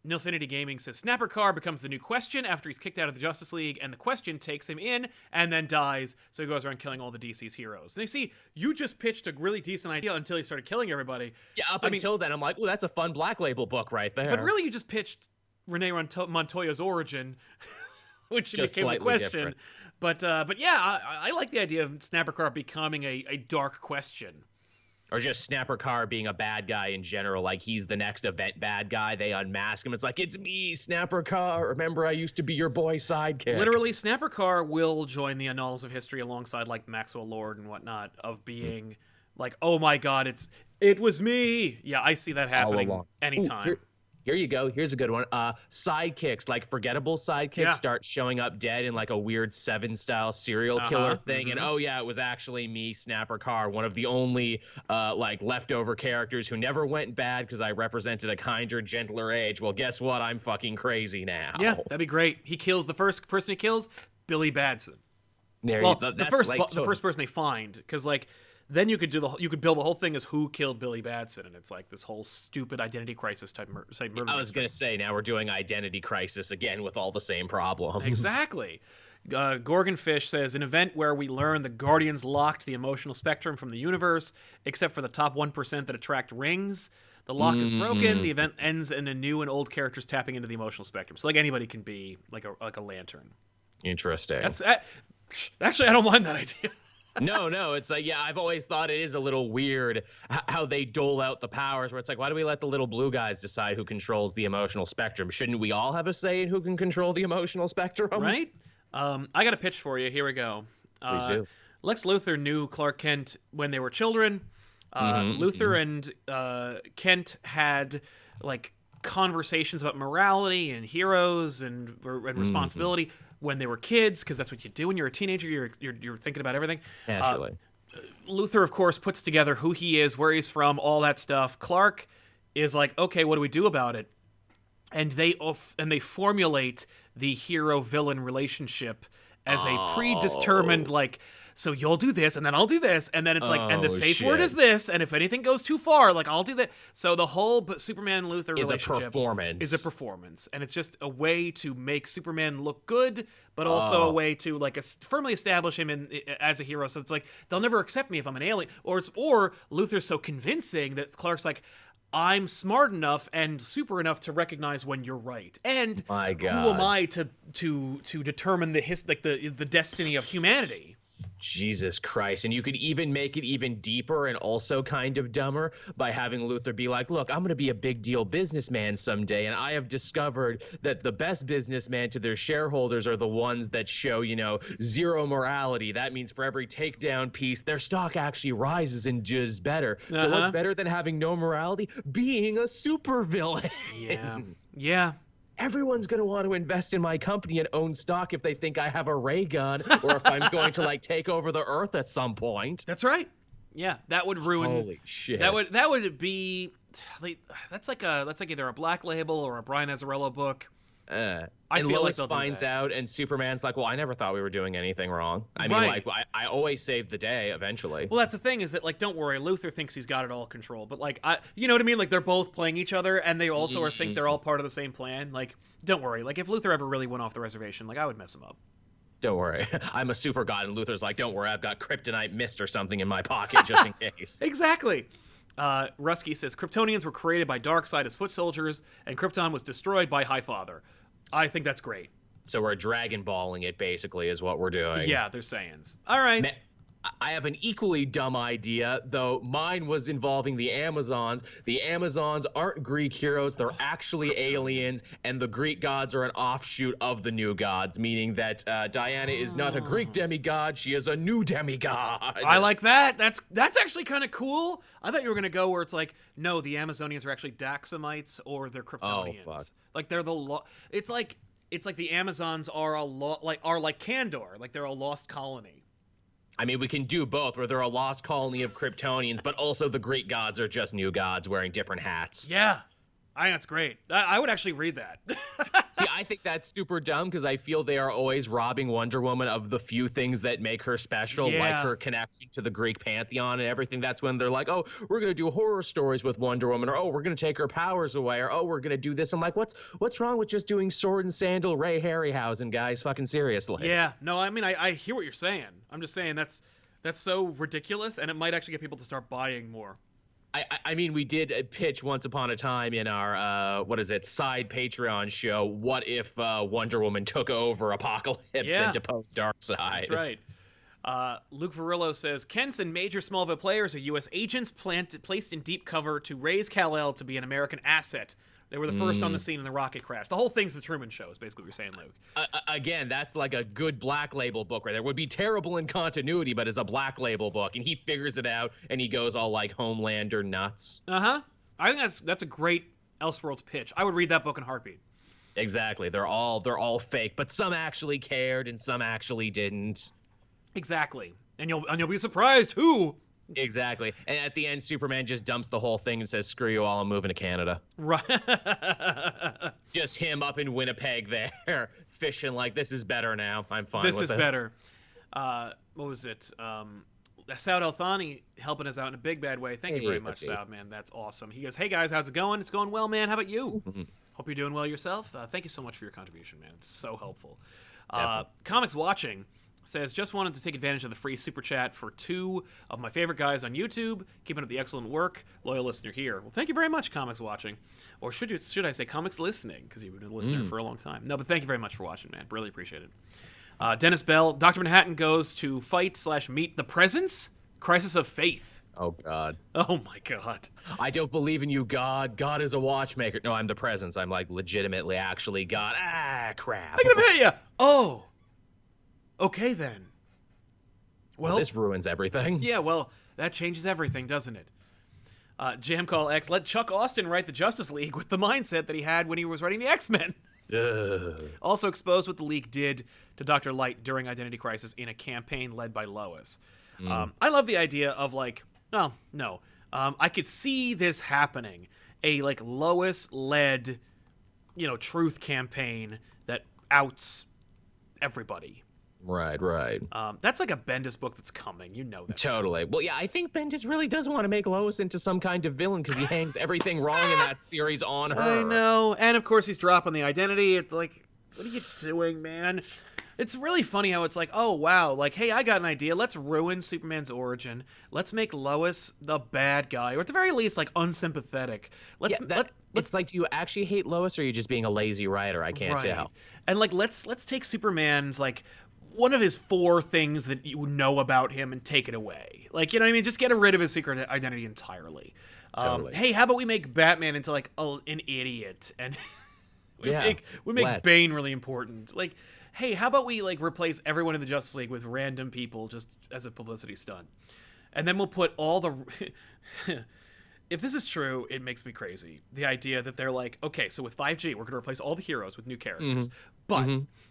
Speaker 1: Nilfinity Gaming says Snapper Carr becomes the new Question after he's kicked out of the Justice League, and the Question takes him in and then dies, so he goes around killing all the DC's heroes. And you see, you just pitched a really decent idea until he started killing everybody.
Speaker 2: Yeah, until then, I'm like, well, that's a fun Black Label book right there.
Speaker 1: But really, you just pitched Renee Montoya's origin, which just became the Question. Different. But yeah, I like the idea of Snapper Carr becoming a dark Question.
Speaker 2: Or just Snapper Carr being a bad guy in general, like he's the next event bad guy. They unmask him. It's like, it's me, Snapper Carr. Remember, I used to be your boy sidekick.
Speaker 1: Literally, Snapper Carr will join the annals of history alongside like Maxwell Lord and whatnot of being like, oh my god, it was me. Yeah, I see that happening anytime.
Speaker 2: Here you go. Here's a good one. Sidekicks, like forgettable sidekicks, start showing up dead in like a weird Seven-style serial killer thing. And oh yeah, it was actually me, Snapper Carr, one of the only like leftover characters who never went bad because I represented a kinder, gentler age. Well, guess what? I'm fucking crazy now.
Speaker 1: Yeah, that'd be great. He kills the first person he kills, Billy Batson.
Speaker 2: The
Speaker 1: first person they find, because like. Then you could build the whole thing as who killed Billy Batson, and it's like this whole stupid identity crisis type murder.
Speaker 2: I was gonna say, now we're doing identity crisis again with all the same problems.
Speaker 1: Exactly. Gorgonfish says, an event where we learn the Guardians locked the emotional spectrum from the universe, except for the top 1% that attract rings. The lock is broken. The event ends in a new and old characters tapping into the emotional spectrum. So like anybody can be like a lantern.
Speaker 2: Interesting.
Speaker 1: Actually, I don't mind that idea.
Speaker 2: No, it's like, yeah, I've always thought it is a little weird how they dole out the powers, where it's like, why do we let the little blue guys decide who controls the emotional spectrum? Shouldn't we all have a say in who can control the emotional spectrum?
Speaker 1: Right? I got a pitch for you. Here we go.
Speaker 2: Please do.
Speaker 1: Lex Luthor knew Clark Kent when they were children. Luthor and Kent had like conversations about morality and heroes and responsibility when they were kids, because that's what you do when you're a teenager. You're thinking about everything.
Speaker 2: Naturally.
Speaker 1: Luther, of course, puts together who he is, where he's from, all that stuff. Clark is like, okay, what do we do about it? And they formulate the hero-villain relationship as a predetermined, like, so you'll do this, and then I'll do this, and then it's like, and the safe word is this, and if anything goes too far, like, I'll do that. So the whole Superman-Luther relationship is a performance, and it's just a way to make Superman look good, but also a way to like firmly establish him as a hero. So it's like, they'll never accept me if I'm an alien, or Luther's so convincing that Clark's like, I'm smart enough and super enough to recognize when you're right. And who am I to determine the destiny of humanity?
Speaker 2: Jesus Christ. And you could even make it even deeper and also kind of dumber by having Luthor be like, look, I'm going to be a big deal businessman someday, and I have discovered that the best businessman to their shareholders are the ones that show, zero morality. That means for every takedown piece, their stock actually rises and does better. So what's better than having no morality? Being a supervillain.
Speaker 1: Yeah.
Speaker 2: Everyone's going to want to invest in my company and own stock if they think I have a ray gun or if I'm going to like take over the earth at some point.
Speaker 1: That's right. Yeah, that would ruin.
Speaker 2: Holy shit.
Speaker 1: That would be. That's like either a Black Label or a Brian Azzarello book.
Speaker 2: And
Speaker 1: feel
Speaker 2: Lois
Speaker 1: like
Speaker 2: finds out, and Superman's like, well, I never thought we were doing anything wrong. I mean,
Speaker 1: Right.
Speaker 2: like, I always save the day eventually.
Speaker 1: Well, that's the thing, is that, like, don't worry, Luther thinks he's got it all controlled, but, like, you know what I mean? Like, they're both playing each other, and they also think they're all part of the same plan. Like, don't worry. Like, if Luther ever really went off the reservation, like, I would mess him up.
Speaker 2: Don't worry. I'm a super god, and Luther's like, don't worry, I've got kryptonite mist or something in my pocket just in case.
Speaker 1: Exactly. Rusky says, Kryptonians were created by Darkseid as foot soldiers, and Krypton was destroyed by Highfather. I think that's great.
Speaker 2: So we're Dragon Balling it, basically, is what we're doing.
Speaker 1: Yeah, they're Saiyans. All right.
Speaker 2: I have an equally dumb idea, though mine was involving the Amazons. The Amazons aren't Greek heroes, they're actually aliens, and the Greek gods are an offshoot of the new gods, meaning that Diana is not a Greek demigod, she is a new demigod.
Speaker 1: I like that. That's actually kind of cool. I thought you were going to go where it's like, no, the Amazonians are actually Daxamites or they're Kryptonians.
Speaker 2: Oh, fuck.
Speaker 1: Like they're it's like the Amazons are like Kandor, like they're a lost colony.
Speaker 2: I mean, we can do both, where they're a lost colony of Kryptonians, but also the Greek gods are just new gods wearing different hats.
Speaker 1: Yeah. I think that's great. I would actually read that.
Speaker 2: See, I think that's super dumb because I feel they are always robbing Wonder Woman of the few things that make her special, like her connection to the Greek pantheon and everything. That's when they're like, oh, we're going to do horror stories with Wonder Woman, or oh, we're going to take her powers away, or oh, we're going to do this. I'm like, what's wrong with just doing sword and sandal Ray Harryhausen, guys? Fucking seriously.
Speaker 1: Yeah. No, I mean, I hear what you're saying. I'm just saying that's so ridiculous, and it might actually get people to start buying more.
Speaker 2: I mean, we did pitch once upon a time in our, side Patreon show, what if Wonder Woman took over Apocalypse and deposed Darkseid?
Speaker 1: That's right. Luke Varillo says, Kent's and major Smallville players are U.S. agents placed in deep cover to raise Kal-El to be an American asset. They were the first on the scene in the rocket crash. The whole thing's the Truman Show, is basically what you're saying, Luke.
Speaker 2: Again, that's like a good Black Label book right there. Would be terrible in continuity, but it's a Black Label book, and he figures it out, and he goes all like Homelander nuts.
Speaker 1: Uh-huh. I think that's a great Elseworlds pitch. I would read that book in a heartbeat.
Speaker 2: Exactly. They're all fake, but some actually cared, and some actually didn't.
Speaker 1: Exactly. And you'll be surprised who.
Speaker 2: Exactly. And at the end, Superman just dumps the whole thing and says, screw you all, I'm moving to Canada.
Speaker 1: Right.
Speaker 2: Just him up in Winnipeg there, fishing like, this is better now. I'm fine with this.
Speaker 1: This is better. What was it? Saud El-Thani helping us out in a big bad way. Thank you very much, Saud, man. That's awesome. He goes, hey, guys, how's it going? It's going well, man. How about you? Hope you're doing well yourself. Thank you so much for your contribution, man. It's so helpful. Comics Watching says, just wanted to take advantage of the free super chat for two of my favorite guys on YouTube. Keeping up the excellent work. Loyal listener here. Well, thank you very much, Comics Watching. Or should I say Comics Listening, because you've been a listener for a long time. No, but thank you very much for watching, man. Really appreciate it. Dennis Bell, Dr. Manhattan goes to fight/meet the Presence? Crisis of Faith.
Speaker 2: Oh, God.
Speaker 1: Oh, my God.
Speaker 2: I don't believe in you, God. God is a watchmaker. No, I'm the Presence. I'm like legitimately actually God. Ah, crap.
Speaker 1: I'm gonna hit you. Oh. Okay, then. Well,
Speaker 2: this ruins everything.
Speaker 1: Yeah, well, that changes everything, doesn't it? Jam Call X, let Chuck Austin write the Justice League with the mindset that he had when he was writing the X-Men. Also exposed what the League did to Dr. Light during Identity Crisis in a campaign led by Lois. I love the idea of, like, well, no. I could see this happening. A, like, Lois-led, truth campaign that outs everybody.
Speaker 2: Right.
Speaker 1: That's like a Bendis book that's coming. You know that.
Speaker 2: Totally. Well, yeah, I think Bendis really does want to make Lois into some kind of villain because he hangs everything wrong in that series on her.
Speaker 1: I know. And, of course, he's dropping the identity. It's like, what are you doing, man? It's really funny how it's like, oh, wow. Like, hey, I got an idea. Let's ruin Superman's origin. Let's make Lois the bad guy. Or at the very least, like, unsympathetic.
Speaker 2: It's like, do you actually hate Lois or are you just being a lazy writer? I can't tell.
Speaker 1: And, like, let's take Superman's, like, one of his 4 things that you know about him and take it away. Like, you know what I mean? Just get rid of his secret identity entirely.
Speaker 2: Totally.
Speaker 1: Hey, how about we make Batman into, like, an idiot? And we make Bane really important. Like, hey, how about we, like, replace everyone in the Justice League with random people just as a publicity stunt? And then we'll put all the... if this is true, it makes me crazy. The idea that they're like, okay, so with 5G, we're going to replace all the heroes with new characters, but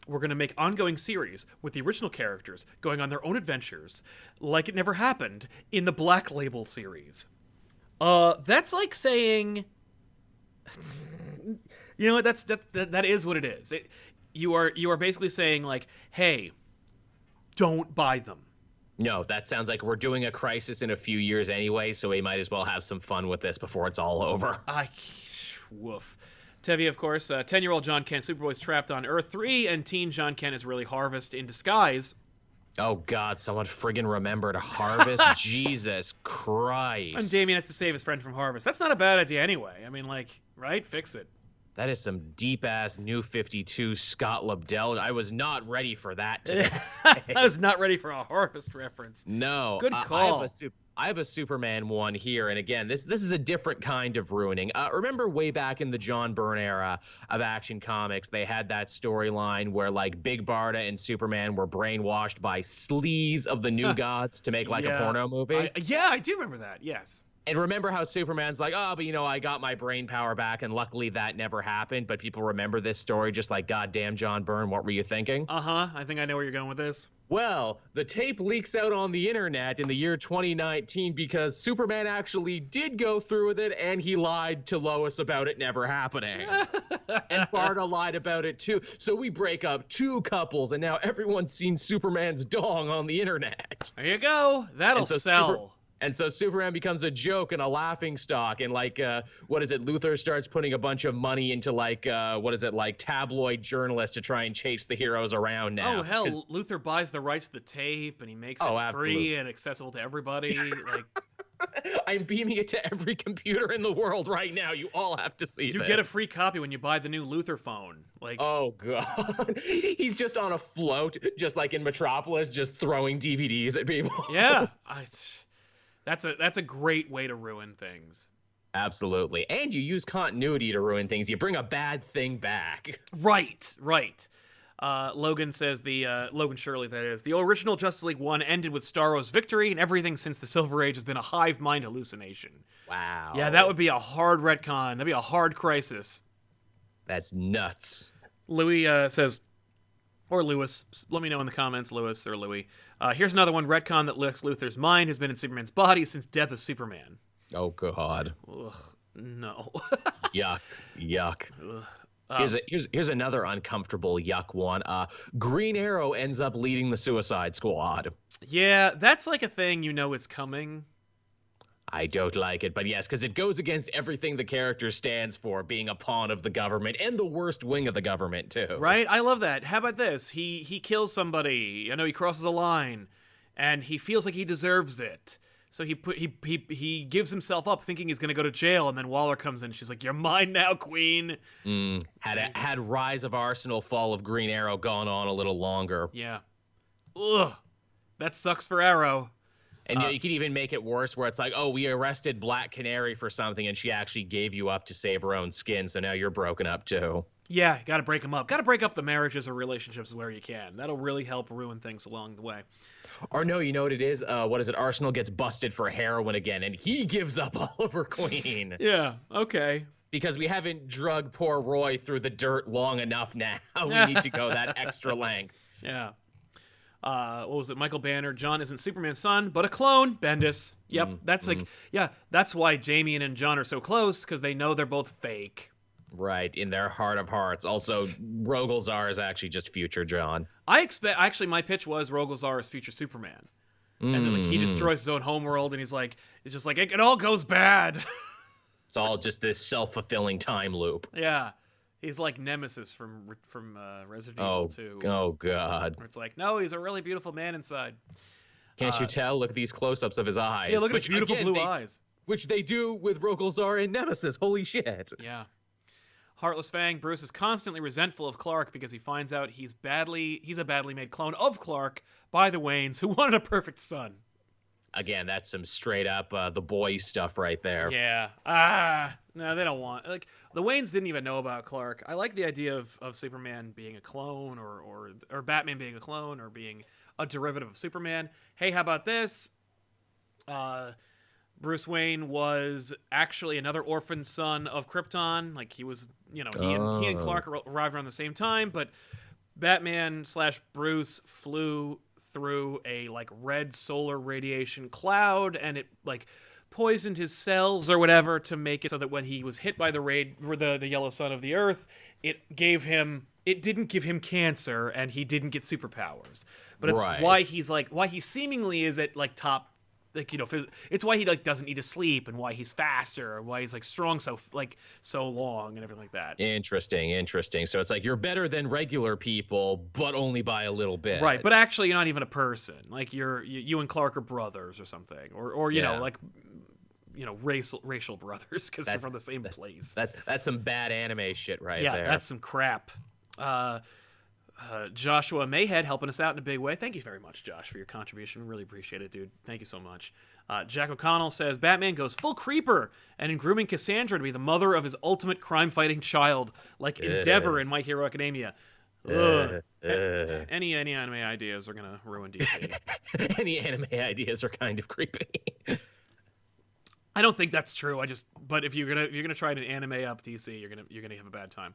Speaker 1: we're going to make ongoing series with the original characters going on their own adventures, like it never happened in the Black Label series. That's like saying, you know what? That is what it is. You are basically saying like, hey, don't buy them.
Speaker 2: No, that sounds like we're doing a Crisis in a few years anyway, so we might as well have some fun with this before it's all over.
Speaker 1: Woof. Tevi, of course, 10-year-old John Kent Superboy's trapped on Earth 3, and teen John Kent is really Harvest in disguise.
Speaker 2: Oh, God, someone friggin' remembered Harvest? Jesus Christ.
Speaker 1: And Damien has to save his friend from Harvest. That's not a bad idea anyway. I mean, like, right? Fix it.
Speaker 2: That is some deep-ass New 52 Scott Lobdell. I was not ready for that today.
Speaker 1: I was not ready for a Harvest reference.
Speaker 2: No.
Speaker 1: Good call.
Speaker 2: I have a Superman one here, and again, this is a different kind of ruining. Remember way back in the John Byrne era of Action Comics, they had that storyline where, like, Big Barda and Superman were brainwashed by sleaze of the New Gods to make, like, a porno movie?
Speaker 1: I do remember that, yes.
Speaker 2: And remember how Superman's like, oh, but, you know, I got my brain power back, and luckily that never happened. But people remember this story just like, goddamn, John Byrne, what were you thinking?
Speaker 1: I think I know where you're going with this.
Speaker 2: Well, the tape leaks out on the internet in the year 2019 because Superman actually did go through with it, and he lied to Lois about it never happening. And Barda lied about it, too. So we break up two couples, and now everyone's seen Superman's dong on the internet.
Speaker 1: There you go. That'll sell.
Speaker 2: And so Superman becomes a joke and a laughing stock. And like, what is it? Luthor starts putting a bunch of money into like, like tabloid journalists to try and chase the heroes around now.
Speaker 1: Oh, hell. Luthor buys the rights to the tape and he makes it free and accessible to everybody. Like,
Speaker 2: I'm beaming it to every computer in the world right now. You all have to see
Speaker 1: You get a free copy when you buy the new Luthor phone. Like,
Speaker 2: oh, God. He's just on a float, just like in Metropolis, just throwing DVDs at people.
Speaker 1: Yeah. That's a great way to ruin things.
Speaker 2: Absolutely. And you use continuity to ruin things. You bring a bad thing back.
Speaker 1: Right. Logan says Logan Shirley, that is, the original Justice League 1 ended with Starro's victory, and everything since the Silver Age has been a hive mind hallucination.
Speaker 2: Wow.
Speaker 1: Yeah, that would be a hard retcon. That'd be a hard crisis.
Speaker 2: That's nuts.
Speaker 1: Louis says, or Lewis, let me know in the comments, Lewis or Louis. Here's another one. Retcon that Lex Luthor's mind has been in Superman's body since Death of Superman.
Speaker 2: Oh, God.
Speaker 1: Ugh, no.
Speaker 2: Yuck. Here's another uncomfortable yuck one. Green Arrow ends up leading the Suicide Squad.
Speaker 1: Yeah, that's like a thing you know it's coming.
Speaker 2: I don't like it, but yes, because it goes against everything the character stands for, being a pawn of the government, and the worst wing of the government, too.
Speaker 1: Right? I love that. How about this? He kills somebody. I know he crosses a line, and he feels like he deserves it. So he gives himself up thinking he's going to go to jail, and then Waller comes in, and she's like, you're mine now, queen.
Speaker 2: Had Rise of Arsenal, Fall of Green Arrow gone on a little longer.
Speaker 1: Yeah. Ugh. That sucks for Arrow.
Speaker 2: And you could even make it worse where it's like, oh, we arrested Black Canary for something, and she actually gave you up to save her own skin, so now you're broken up, too.
Speaker 1: Yeah, got to break them up. Got to break up the marriages or relationships where you can. That'll really help ruin things along the way.
Speaker 2: Or no, you know what it is? What is it? Arsenal gets busted for heroin again, and he gives up Oliver Queen.
Speaker 1: Yeah, okay.
Speaker 2: Because we haven't drugged poor Roy through the dirt long enough now. We need to go that extra length.
Speaker 1: Yeah. What was it? Michael Banner. John isn't Superman's son, but a clone. Bendis. Yep. That's like, yeah, that's why Jamie and John are so close, because they know they're both fake.
Speaker 2: Right, in their heart of hearts. Also, Rogolzar is actually just future John.
Speaker 1: Actually, my pitch was Rogolzar is future Superman. And then like he destroys his own homeworld, and he's just like, it all goes bad.
Speaker 2: It's all just this self-fulfilling time loop.
Speaker 1: Yeah. He's like Nemesis from Resident Evil 2.
Speaker 2: Oh, God.
Speaker 1: Where it's like, no, he's a really beautiful man inside.
Speaker 2: Can't you tell? Look at these close-ups of his eyes.
Speaker 1: Yeah, look at his beautiful blue eyes.
Speaker 2: Which they do with Rogolzar and Nemesis. Holy shit.
Speaker 1: Yeah. Heartless Fang. Bruce is constantly resentful of Clark because he finds out he's a badly made clone of Clark by the Waynes, who wanted a perfect son.
Speaker 2: Again, that's some straight up the boy stuff right there.
Speaker 1: Yeah. No, they don't want... Like, the Waynes didn't even know about Clark. I like the idea of Superman being a clone or Batman being a clone or being a derivative of Superman. Hey, how about this? Bruce Wayne was actually another orphan son of Krypton. Like he was, he and Clark arrived around the same time, but Batman / Bruce flew through a like red solar radiation cloud, and it like poisoned his cells or whatever to make it so that when he was hit by the yellow sun of the Earth, it didn't give him cancer, and he didn't get superpowers. But it's why he seemingly is at like top. Like, it's why he like doesn't need to sleep, and why he's faster, and why he's like strong so long and everything like that.
Speaker 2: Interesting. So it's like you're better than regular people, but only by a little bit.
Speaker 1: Right, but actually you're not even a person. Like you and Clark are brothers or something, or you know racial brothers because they're from the same place.
Speaker 2: That's some bad anime shit there.
Speaker 1: Yeah, that's some crap. Joshua Mayhead helping us out in a big way. Thank you very much, Josh, for your contribution. Really appreciate it, dude. Thank you so much. Jack O'Connell says, Batman goes full creeper and in grooming Cassandra to be the mother of his ultimate crime-fighting child, like Endeavor in My Hero Academia. Any anime ideas are going to ruin DC.
Speaker 2: Any anime ideas are kind of creepy.
Speaker 1: I don't think that's true. But if you're gonna try to anime up DC, you're gonna have a bad time.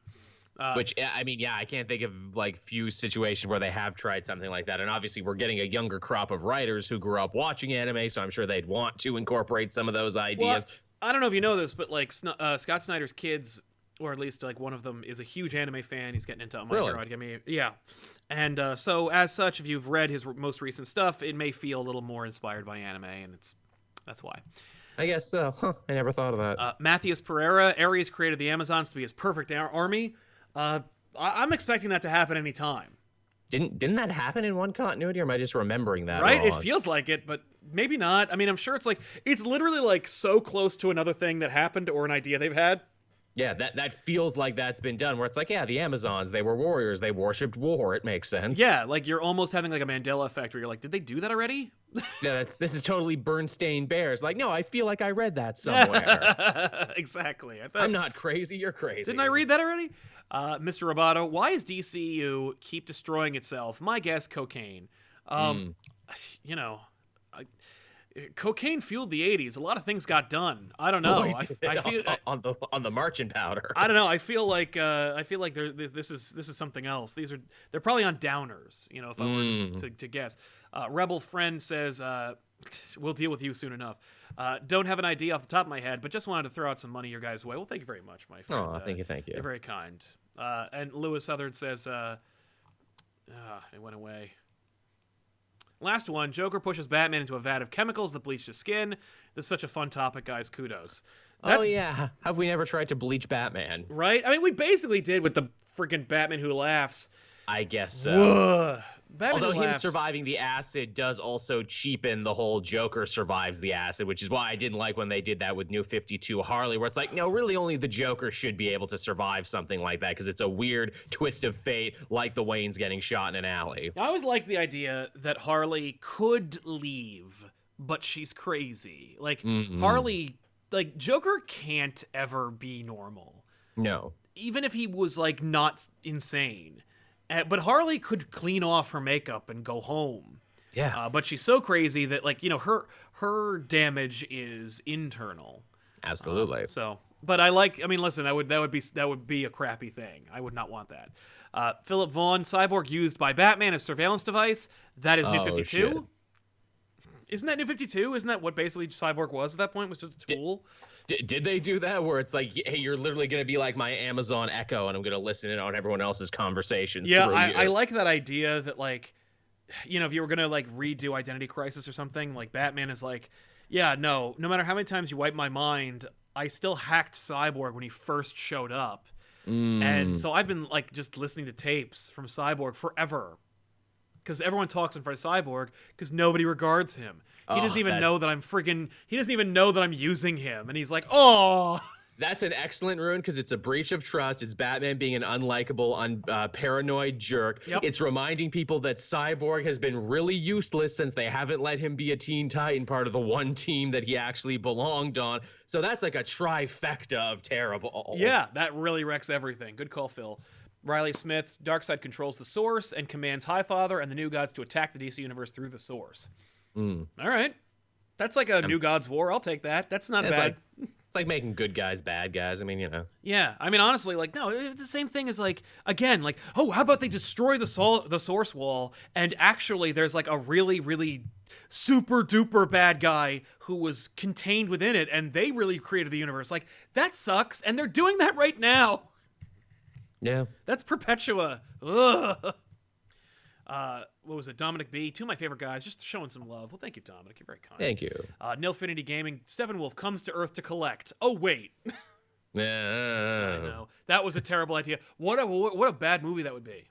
Speaker 2: Which, I mean, I can't think of like few situations where they have tried something like that. And obviously we're getting a younger crop of writers who grew up watching anime, so I'm sure they'd want to incorporate some of those ideas.
Speaker 1: Well, I don't know if you know this, but like Scott Snyder's kids, or at least like one of them, is a huge anime fan. He's getting into My Hero Academia. Yeah. And so as such, if you've read his most recent stuff, it may feel a little more inspired by anime, and that's why.
Speaker 2: I guess so. I never thought of that.
Speaker 1: Matthias Pereira, Ares created the Amazons to be his perfect army. I'm expecting that to happen any time.
Speaker 2: Didn't that happen in one continuity, or am I just remembering that
Speaker 1: right?
Speaker 2: wrong?
Speaker 1: It feels like it, but maybe not. I mean, I'm sure it's literally like so close to another thing that happened or an idea they've had.
Speaker 2: Yeah, that feels like that's been done, where it's like, the Amazons, they were warriors, they worshipped war, it makes sense.
Speaker 1: Yeah, like you're almost having like a Mandela effect where you're like, did they do that already?
Speaker 2: Yeah, this is totally Bernstein Bears. Like, no, I feel like I read that somewhere.
Speaker 1: Exactly.
Speaker 2: I'm not crazy, you're crazy.
Speaker 1: Didn't I read that already? Mr. Roboto, why is DCU keep destroying itself? My guess, cocaine. Cocaine fueled the 80s. A lot of things got done. I don't know. I feel
Speaker 2: on the marching powder.
Speaker 1: I don't know. I feel like this is something else. They're probably on downers. If I were to guess. Rebel Friend says, we'll deal with you soon enough. Don't have an idea off the top of my head, but just wanted to throw out some money your guys' way. Well, thank you very much, my friend.
Speaker 2: Oh, thank you.
Speaker 1: You're very kind. And Lewis Southern says, it went away. Last one, Joker pushes Batman into a vat of chemicals that bleach his skin. This is such a fun topic, guys. Kudos.
Speaker 2: Have we never tried to bleach Batman?
Speaker 1: Right? I mean, we basically did with the freaking Batman Who Laughs.
Speaker 2: I guess so. Although him
Speaker 1: laughs.
Speaker 2: surviving the acid does also cheapen the whole Joker survives the acid, which is why I didn't like when they did that with New 52 Harley, where it's like, no, really only the Joker should be able to survive something like that, because it's a weird twist of fate, like the Waynes getting shot in an alley.
Speaker 1: I always liked the idea that Harley could leave, but she's crazy. Like, Harley, like, Joker can't ever be normal.
Speaker 2: No.
Speaker 1: Even if he was, like, not insane. But Harley could clean off her makeup and go home.
Speaker 2: Yeah.
Speaker 1: But she's so crazy that, like, her damage is internal.
Speaker 2: Absolutely.
Speaker 1: But listen, that would be a crappy thing. I would not want that. Philip Vaughn, Cyborg used by Batman as surveillance device. That is New 52.
Speaker 2: Shit.
Speaker 1: Isn't that New 52? Isn't that what basically Cyborg was at that point? Was just a tool?
Speaker 2: Did they do that where it's like, hey, you're literally going to be like my Amazon Echo and I'm going to listen in on everyone else's conversations?
Speaker 1: Yeah, I like that idea that, like, if you were going to, like, redo Identity Crisis or something, like, Batman is like, yeah, no matter how many times you wipe my mind, I still hacked Cyborg when he first showed up. And so I've been, like, just listening to tapes from Cyborg forever. Because everyone talks in front of Cyborg because nobody regards him. He doesn't even know that he doesn't even know that I'm using him. And he's like, oh.
Speaker 2: That's an excellent rune because it's a breach of trust. It's Batman being an unlikable, paranoid jerk.
Speaker 1: Yep.
Speaker 2: It's reminding people that Cyborg has been really useless since they haven't let him be a Teen Titan, part of the one team that he actually belonged on. So that's like a trifecta of terrible.
Speaker 1: Yeah, that really wrecks everything. Good call, Phil. Riley Smith, Darkseid controls the Source and commands Highfather and the New Gods to attack the DC Universe through the Source. All right. That's like a New Gods War. I'll take that. That's not bad.
Speaker 2: It's like making good guys bad guys. I mean, you know.
Speaker 1: Yeah, I mean, honestly, like, no, it's the same thing as, like, again, like, oh, how about they destroy the source wall, and actually there's, like, a really, really super duper bad guy who was contained within it, and they really created the universe. Like, that sucks, and they're doing that right now.
Speaker 2: Yeah.
Speaker 1: That's Perpetua. Ugh. What was it? Dominic B. Two of my favorite guys, just showing some love. Well, thank you, Dominic. You're very kind.
Speaker 2: Thank you.
Speaker 1: Nilfinity Gaming. Steppenwolf comes to Earth to collect. Oh, wait.
Speaker 2: Yeah.
Speaker 1: I know. That was a terrible idea. What a bad movie that would be.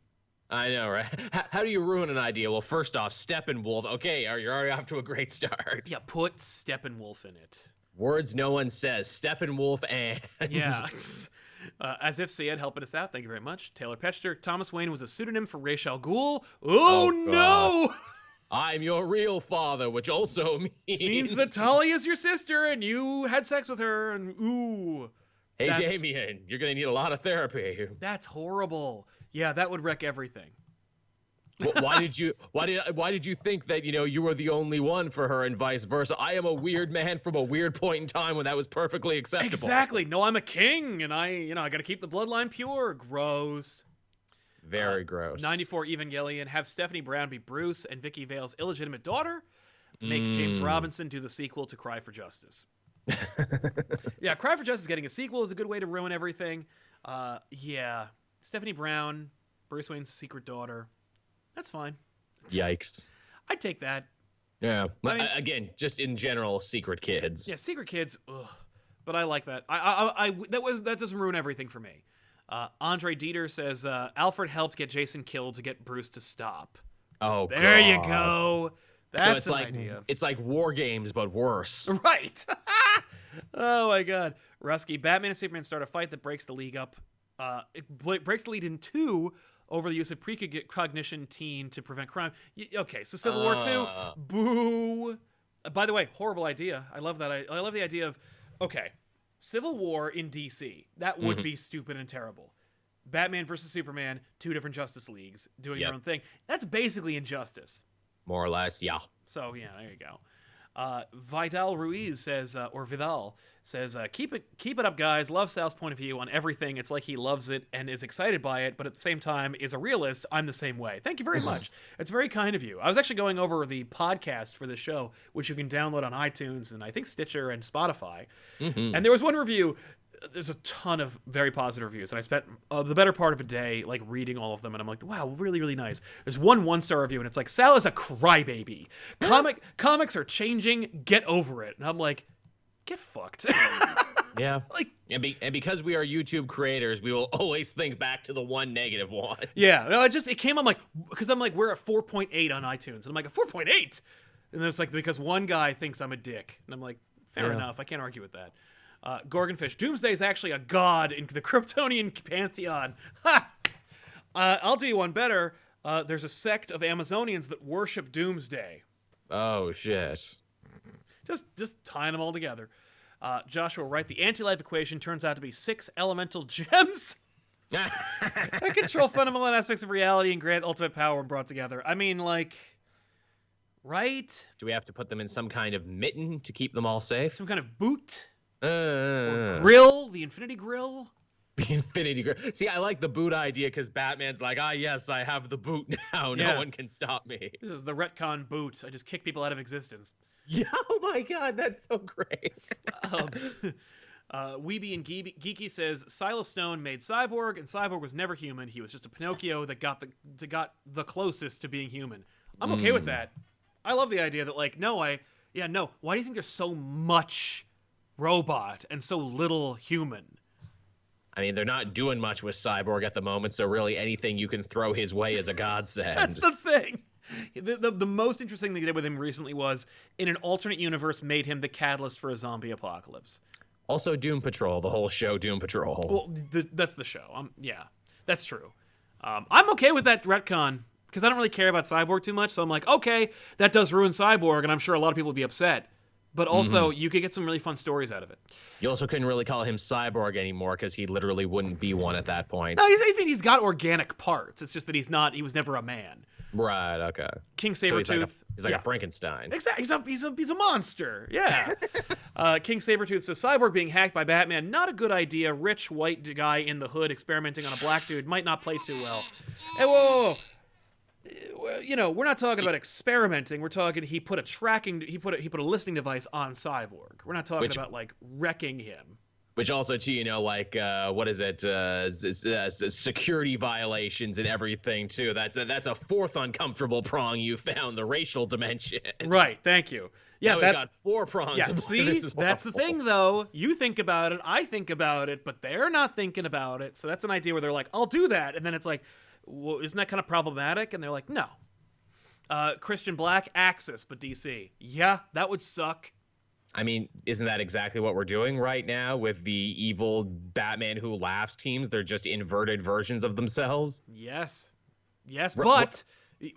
Speaker 2: I know, right? How do you ruin an idea? Well, first off, Steppenwolf. Okay, you're already off to a great start.
Speaker 1: Yeah, put Steppenwolf in it.
Speaker 2: Words no one says. Steppenwolf and...
Speaker 1: Yeah. As if Syed helping us out. Thank you very much. Taylor Petchter. Thomas Wayne was a pseudonym for Ra's al Ghul. Oh no!
Speaker 2: I'm your real father, which also
Speaker 1: means that Talia's your sister and you had sex with her and ooh.
Speaker 2: Hey, Damien, you're gonna need a lot of therapy.
Speaker 1: That's horrible. Yeah, that would wreck everything.
Speaker 2: Why did you think that, you know, you were the only one for her and vice versa? I am a weird man from a weird point in time when that was perfectly acceptable.
Speaker 1: Exactly. No, I'm a king and I got to keep the bloodline pure. Gross.
Speaker 2: Very gross.
Speaker 1: 94 Evangelion. Have Stephanie Brown be Bruce and Vicky Vale's illegitimate daughter. Make James Robinson do the sequel to Cry for Justice. Yeah, Cry for Justice getting a sequel is a good way to ruin everything. Yeah. Stephanie Brown, Bruce Wayne's secret daughter. That's fine.
Speaker 2: Yikes.
Speaker 1: I'd take that.
Speaker 2: Yeah. I mean, again, just in general, secret kids.
Speaker 1: Yeah, secret kids. Ugh. But I like that. That doesn't ruin everything for me. Andre Dieter says Alfred helped get Jason killed to get Bruce to stop.
Speaker 2: Oh,
Speaker 1: there
Speaker 2: God.
Speaker 1: You go. That's
Speaker 2: so
Speaker 1: an idea.
Speaker 2: It's like War Games, but worse.
Speaker 1: Right. Oh my God. Rusky. Batman and Superman start a fight that breaks the league up. It breaks the lead in two over the use of precognition teen to prevent crime. Okay, so Civil War 2, boo. By the way, horrible idea. I love that. I love the idea of, okay, Civil War in DC. That would be stupid and terrible. Batman versus Superman, two different Justice Leagues doing their own thing. That's basically injustice.
Speaker 2: More or less, yeah.
Speaker 1: So, yeah, there you go. Vidal Ruiz says, or Vidal says, keep it up, guys. Love Sal's point of view on everything. It's like he loves it and is excited by it, but at the same time is a realist. I'm the same way. Thank you very much. It's very kind of you. I was actually going over the podcast for the show, which you can download on iTunes and I think Stitcher and Spotify. And there was one review. There's a ton of very positive reviews, and I spent the better part of a day like reading all of them, and I'm like, wow, really, really nice. There's one-star review, and it's like, Sal is a crybaby. Comics are changing. Get over it. And I'm like, get fucked.
Speaker 2: Yeah. And because we are YouTube creators, we will always think back to the one negative one.
Speaker 1: Yeah. No, it came on because I'm like, we're at 4.8 on iTunes, and I'm like, a 4.8, and it's like because one guy thinks I'm a dick, and I'm like, fair enough. I can't argue with that. Gorgonfish. Doomsday is actually a god in the Kryptonian pantheon. Ha! I'll do you one better. There's a sect of Amazonians that worship Doomsday.
Speaker 2: Oh, shit.
Speaker 1: Just tying them all together. Joshua Wright. The anti-life equation turns out to be 6 elemental gems that control fundamental aspects of reality and grant ultimate power when brought together. I mean, like, right?
Speaker 2: Do we have to put them in some kind of mitten to keep them all safe?
Speaker 1: Some kind of boot? Or grill, the Infinity Grill.
Speaker 2: The Infinity Grill. See, I like the boot idea because Batman's like, yes, I have the boot now. No one can stop me.
Speaker 1: This is the retcon boot. I just kick people out of existence.
Speaker 2: Yeah, oh my God, that's so great.
Speaker 1: Weeby and Geeky says Silas Stone made Cyborg, and Cyborg was never human. He was just a Pinocchio that got the closest to being human. I'm okay with that. I love the idea that like, why do you think there's so much robot and so little human?
Speaker 2: I mean, they're not doing much with Cyborg at the moment, so really anything you can throw his way is a godsend.
Speaker 1: That's the thing. The most interesting thing they did with him recently was, in an alternate universe, made him the catalyst for a zombie apocalypse.
Speaker 2: Also, Doom Patrol, the whole show Doom Patrol.
Speaker 1: Well, that's the show. Yeah, that's true. I'm okay with that retcon, because I don't really care about Cyborg too much, so I'm like, okay, that does ruin Cyborg, and I'm sure a lot of people will be upset. but also you could get some really fun stories out of it.
Speaker 2: You also couldn't really call him Cyborg anymore because he literally wouldn't be one at that point.
Speaker 1: No, he's got organic parts. It's just that he was never a man.
Speaker 2: Right, okay.
Speaker 1: King Sabretooth.
Speaker 2: So he's like a Frankenstein.
Speaker 1: Exactly. He's a monster. Yeah. King Sabretooth says, Cyborg being hacked by Batman, not a good idea. Rich white guy in the hood experimenting on a black dude might not play too well. Hey, whoa. You know, we're not talking about experimenting. We're talking he put a listening device on Cyborg. We're not talking about like wrecking him.
Speaker 2: Which also, too, you know, like, what is it? Security violations and everything, too. That's a fourth uncomfortable prong you found, the racial dimension.
Speaker 1: Right, thank you. Yeah,
Speaker 2: now we've got 4 prongs.
Speaker 1: Yeah, see, that's the thing, though. You think about it, I think about it, but they're not thinking about it. So that's an idea where they're like, I'll do that. And then it's like, well, isn't that kind of problematic? And they're like, no. Christian Black, Axis, but DC. Yeah, that would suck.
Speaker 2: I mean, isn't that exactly what we're doing right now with the evil Batman Who Laughs teams? They're just inverted versions of themselves.
Speaker 1: Yes, but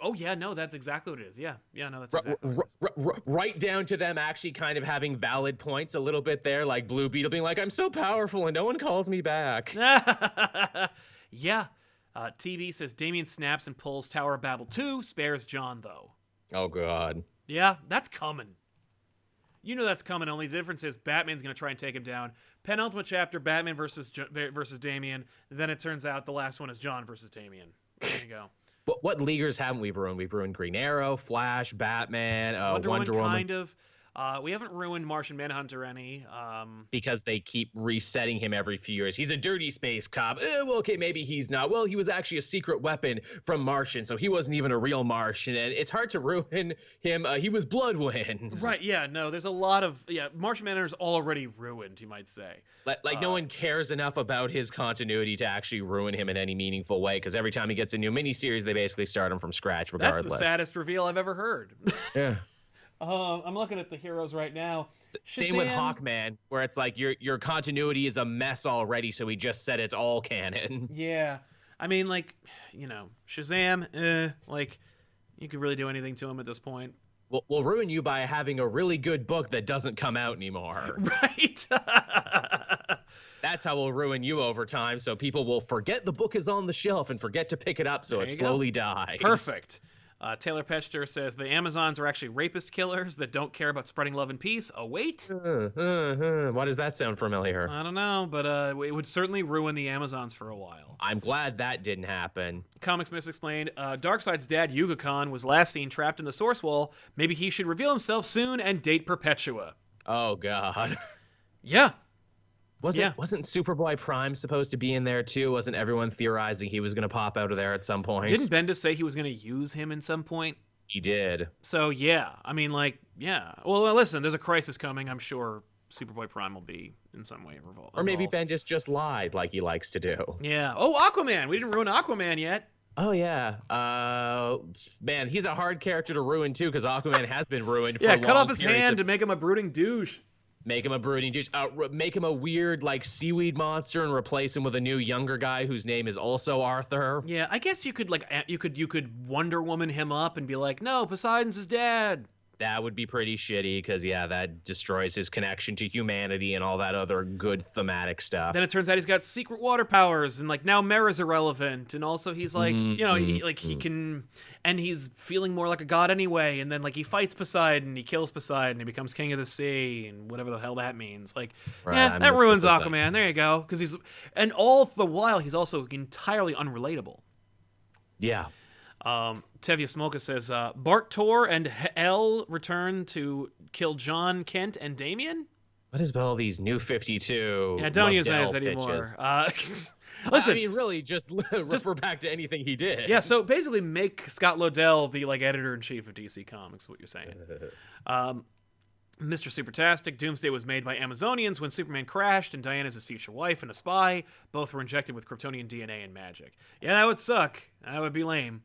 Speaker 1: oh yeah, no, that's exactly what it is. Yeah, no, that's exactly what it is.
Speaker 2: Right down to them actually kind of having valid points a little bit there, like Blue Beetle being like, "I'm so powerful and no one calls me back."
Speaker 1: Yeah. TB says Damian snaps and pulls Tower of Babel 2, spares John though.
Speaker 2: Oh god.
Speaker 1: Yeah, that's coming. You know that's coming. Only the difference is Batman's going to try and take him down. Penultimate chapter, Batman versus Damian. Then it turns out the last one is John versus Damian. There you go.
Speaker 2: But what leaguers haven't we ruined? We've ruined Green Arrow, Flash, Batman, Wonder Woman.
Speaker 1: Kind of. We haven't ruined Martian Manhunter any.
Speaker 2: Because they keep resetting him every few years. He's a dirty space cop. Well, okay, maybe he's not. Well, he was actually a secret weapon from Martian, so he wasn't even a real Martian. And it's hard to ruin him. He was Bloodwind.
Speaker 1: Right, yeah, no, there's a lot of... Yeah, Martian Manhunter's already ruined, you might say.
Speaker 2: Like no one cares enough about his continuity to actually ruin him in any meaningful way, because every time he gets a new miniseries, they basically start him from scratch regardless.
Speaker 1: That's the saddest reveal I've ever heard.
Speaker 2: Yeah.
Speaker 1: I'm looking at the heroes right now.
Speaker 2: Same with Hawkman, where it's like your continuity is a mess already, so he just said it's all canon.
Speaker 1: Yeah. I mean, like, you know, Shazam, like, you could really do anything to him at this point.
Speaker 2: We'll ruin you by having a really good book that doesn't come out anymore.
Speaker 1: Right.
Speaker 2: That's how we'll ruin you over time, so people will forget the book is on the shelf and forget to pick it up, so it slowly dies.
Speaker 1: Perfect. Taylor Pester says the Amazons are actually rapist killers that don't care about spreading love and peace. Oh, wait.
Speaker 2: Why does that sound familiar?
Speaker 1: I don't know, but it would certainly ruin the Amazons for a while.
Speaker 2: I'm glad that didn't happen.
Speaker 1: Comics Misexplained. Darkseid's dad, Yuga Khan, was last seen trapped in the Source Wall. Maybe he should reveal himself soon and date Perpetua.
Speaker 2: Oh, God.
Speaker 1: Yeah.
Speaker 2: Wasn't Superboy Prime supposed to be in there too? Wasn't everyone theorizing he was going to pop out of there at some point?
Speaker 1: Didn't Bendis say he was going to use him in some point?
Speaker 2: He did.
Speaker 1: So yeah, I mean, like, yeah. Well, listen, there's a crisis coming. I'm sure Superboy Prime will be in some way involved.
Speaker 2: Or maybe Bendis just lied like he likes to do.
Speaker 1: Yeah. Oh, Aquaman. We didn't ruin Aquaman yet.
Speaker 2: Oh, yeah. Man, he's a hard character to ruin, too, because Aquaman has been ruined for a long
Speaker 1: cut off his hand and make him a brooding douche.
Speaker 2: Make him a brooding douche. Make him a weird, like, seaweed monster and replace him with a new, younger guy whose name is also Arthur.
Speaker 1: Yeah, I guess you could, like, you could Wonder Woman him up and be like, no, Poseidon's his dad.
Speaker 2: That would be pretty shitty because, yeah, that destroys his connection to humanity and all that other good thematic stuff.
Speaker 1: Then it turns out he's got secret water powers and, like, now Mera's irrelevant. And also he's, like, you know, he can... And he's feeling more like a god anyway. And then, like, he fights Poseidon, he kills Poseidon, he becomes king of the sea, and whatever the hell that means. Like, yeah, that ruins Aquaman. There you go. Because he's... And all the while, he's also entirely unrelatable.
Speaker 2: Yeah.
Speaker 1: Tevye Smolka says, Bart Tor and Hel return to kill John, Kent, and Damian?
Speaker 2: What is all these new 52?
Speaker 1: Yeah, don't use that anymore. Listen,
Speaker 2: I mean, really, just refer back to anything he did.
Speaker 1: Yeah, so basically make Scott Lobdell the, like, editor-in-chief of DC Comics, what you're saying. Mr. Supertastic, Doomsday was made by Amazonians when Superman crashed, and Diana's his future wife and a spy. Both were injected with Kryptonian DNA and magic. Yeah, that would suck. That would be lame.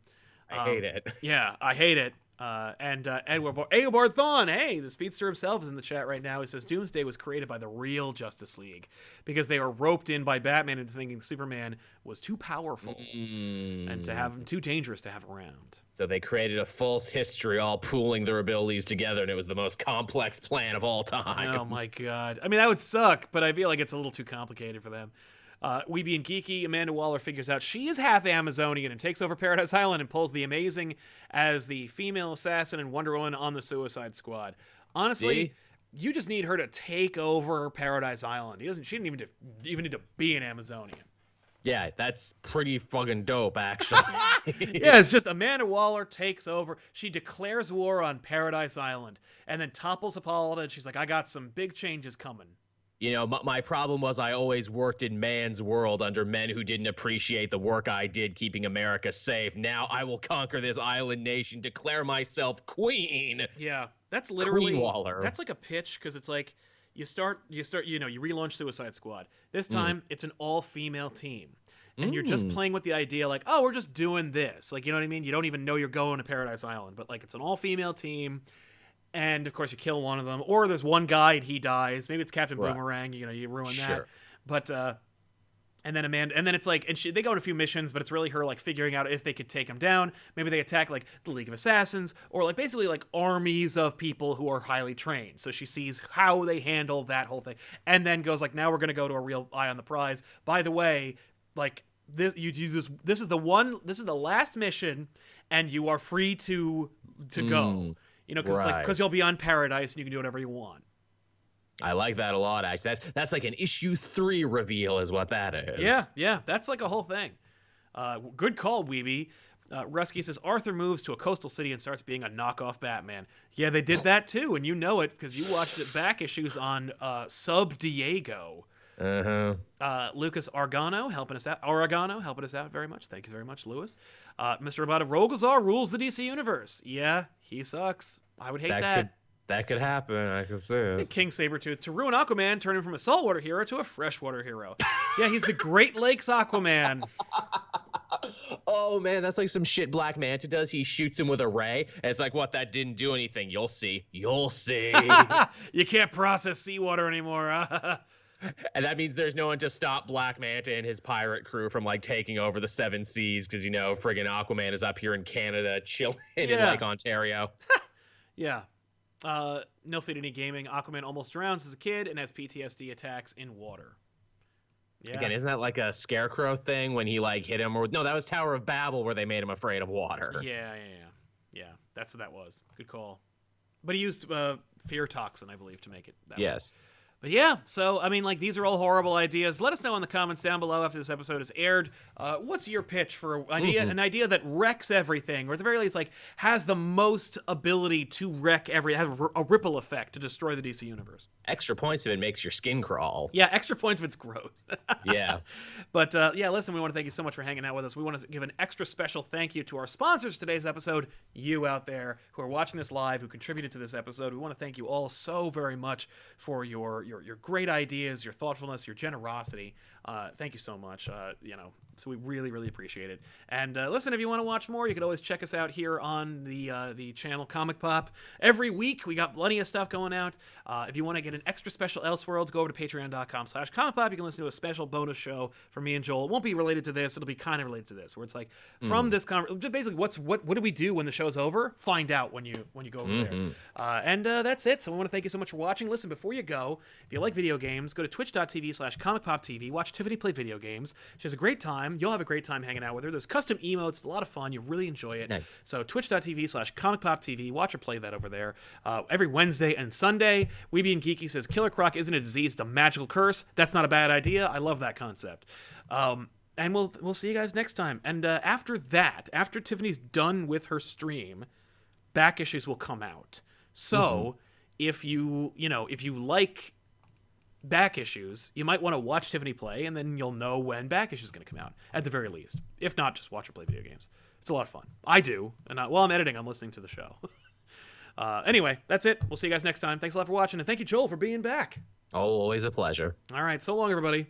Speaker 2: I hate it.
Speaker 1: Yeah, I hate it. And Eobard Thawne, hey, the speedster himself is in the chat right now. He says Doomsday was created by the real Justice League because they were roped in by Batman into thinking Superman was too powerful and to have him too dangerous to have around.
Speaker 2: So they created a false history, all pooling their abilities together, and it was the most complex plan of all time.
Speaker 1: Oh my god. I mean, that would suck, but I feel like it's a little too complicated for them. Weeby and Geeky, Amanda Waller figures out she is half Amazonian and takes over Paradise Island and pulls the Amazing as the female assassin and Wonder Woman on the Suicide Squad. Honestly, you just need her to take over Paradise Island. She didn't even need to be an Amazonian.
Speaker 2: Yeah, that's pretty fucking dope, actually.
Speaker 1: Yeah, it's just Amanda Waller takes over. She declares war on Paradise Island and then topples Hippolyta, and she's like, I got some big changes coming.
Speaker 2: You know, my problem was I always worked in man's world under men who didn't appreciate the work I did keeping America safe. Now I will conquer this island nation, declare myself queen.
Speaker 1: Yeah, that's literally
Speaker 2: Queen Waller.
Speaker 1: That's like a pitch because it's like you relaunch Suicide Squad. This time it's an all-female team. And you're just playing with the idea like, oh, we're just doing this. Like, you know what I mean? You don't even know you're going to Paradise Island, but like it's an all-female team. And of course, you kill one of them, or there's one guy and he dies. Maybe it's Captain Boomerang. You ruin that. But and then it's like, they go on a few missions, but it's really her like figuring out if they could take him down. Maybe they attack like the League of Assassins, or like basically like armies of people who are highly trained. So she sees how they handle that whole thing, and then goes like, now we're gonna go to a real eye on the prize. By the way, like this, you do this. This is the last mission, and you are free to go. You know, because you'll be on Paradise and you can do whatever you want.
Speaker 2: I like that a lot, actually. That's like an issue 3 reveal is what that is.
Speaker 1: Yeah, that's like a whole thing. Good call, Weeby. Rusky says, Arthur moves to a coastal city and starts being a knockoff Batman. Yeah, they did that too, and you know it because you watched it back issues on Sub Diego. Lucas Argano helping us out very much. Thank you very much, Lewis. Mr. Abada Rogozar rules the DC universe. Yeah, he sucks. I would hate that.
Speaker 2: That could happen. I can see it.
Speaker 1: King Sabretooth to ruin Aquaman, turn him from a saltwater hero to a freshwater hero. Yeah, he's the Great Lakes Aquaman.
Speaker 2: Oh man, that's like some shit Black Manta does. He shoots him with a ray. And it's like, what? That didn't do anything. You'll see. You
Speaker 1: can't process seawater anymore.
Speaker 2: And that means there's no one to stop Black Manta and his pirate crew from like taking over the 7 seas because, you know, friggin' Aquaman is up here in Canada chilling in like Ontario.
Speaker 1: Yeah. No Fit Any Gaming. Aquaman almost drowns as a kid and has PTSD attacks in water. Yeah.
Speaker 2: Again, isn't that like a Scarecrow thing when he like hit him? Or no, that was Tower of Babel where they made him afraid of water.
Speaker 1: Yeah. That's what that was. Good call. But he used fear toxin, I believe, to make it that way. But yeah, so, I mean, like, these are all horrible ideas. Let us know in the comments down below after this episode is aired. What's your pitch for an idea that wrecks everything, or at the very least, like, has the most ability to wreck have a ripple effect to destroy the DC universe?
Speaker 2: Extra points if it makes your skin crawl.
Speaker 1: Yeah, extra points if it's gross.
Speaker 2: Yeah.
Speaker 1: But, yeah, listen, we want to thank you so much for hanging out with us. We want to give an extra special thank you to our sponsors for today's episode, you out there who are watching this live, who contributed to this episode. We want to thank you all so very much for your great ideas, your thoughtfulness, your generosity. Thank you so much. So we really, really appreciate it. And listen, if you want to watch more, you can always check us out here on the channel ComicPOP. Every week, we got plenty of stuff going out. If you want to get an extra special Elseworlds, go over to patreon.com/ComicPOP. You can listen to a special bonus show from me and Joel. It won't be related to this. It'll be kind of related to this, where it's like from this conversation, basically what do we do when the show's over? Find out when you go over there. And that's it. So we want to thank you so much for watching. Listen, before you go, if you like video games, go to twitch.tv/ComicPOPTV. Watch Tiffany play video games. She has a great time. You'll have a great time hanging out with her. There's custom emotes. It's a lot of fun. You really enjoy it.
Speaker 2: Nice.
Speaker 1: So twitch.tv/ComicPOPTV. Watch her play that over there. Every Wednesday and Sunday. Weeby and Geeky says, Killer Croc isn't a disease, it's a magical curse. That's not a bad idea. I love that concept. And we'll see you guys next time. And after Tiffany's done with her stream, back issues will come out. So if you like back issues, you might want to watch Tiffany play, and then you'll know when back issues is going to come out, at the very least. If not, just watch her play video games. It's a lot of fun. I do, and while I'm editing, I'm listening to the show. Anyway, that's it. We'll see you guys next time. Thanks a lot for watching, and thank you, Joel, for being back.
Speaker 2: Always a pleasure.
Speaker 1: All right, so long, everybody.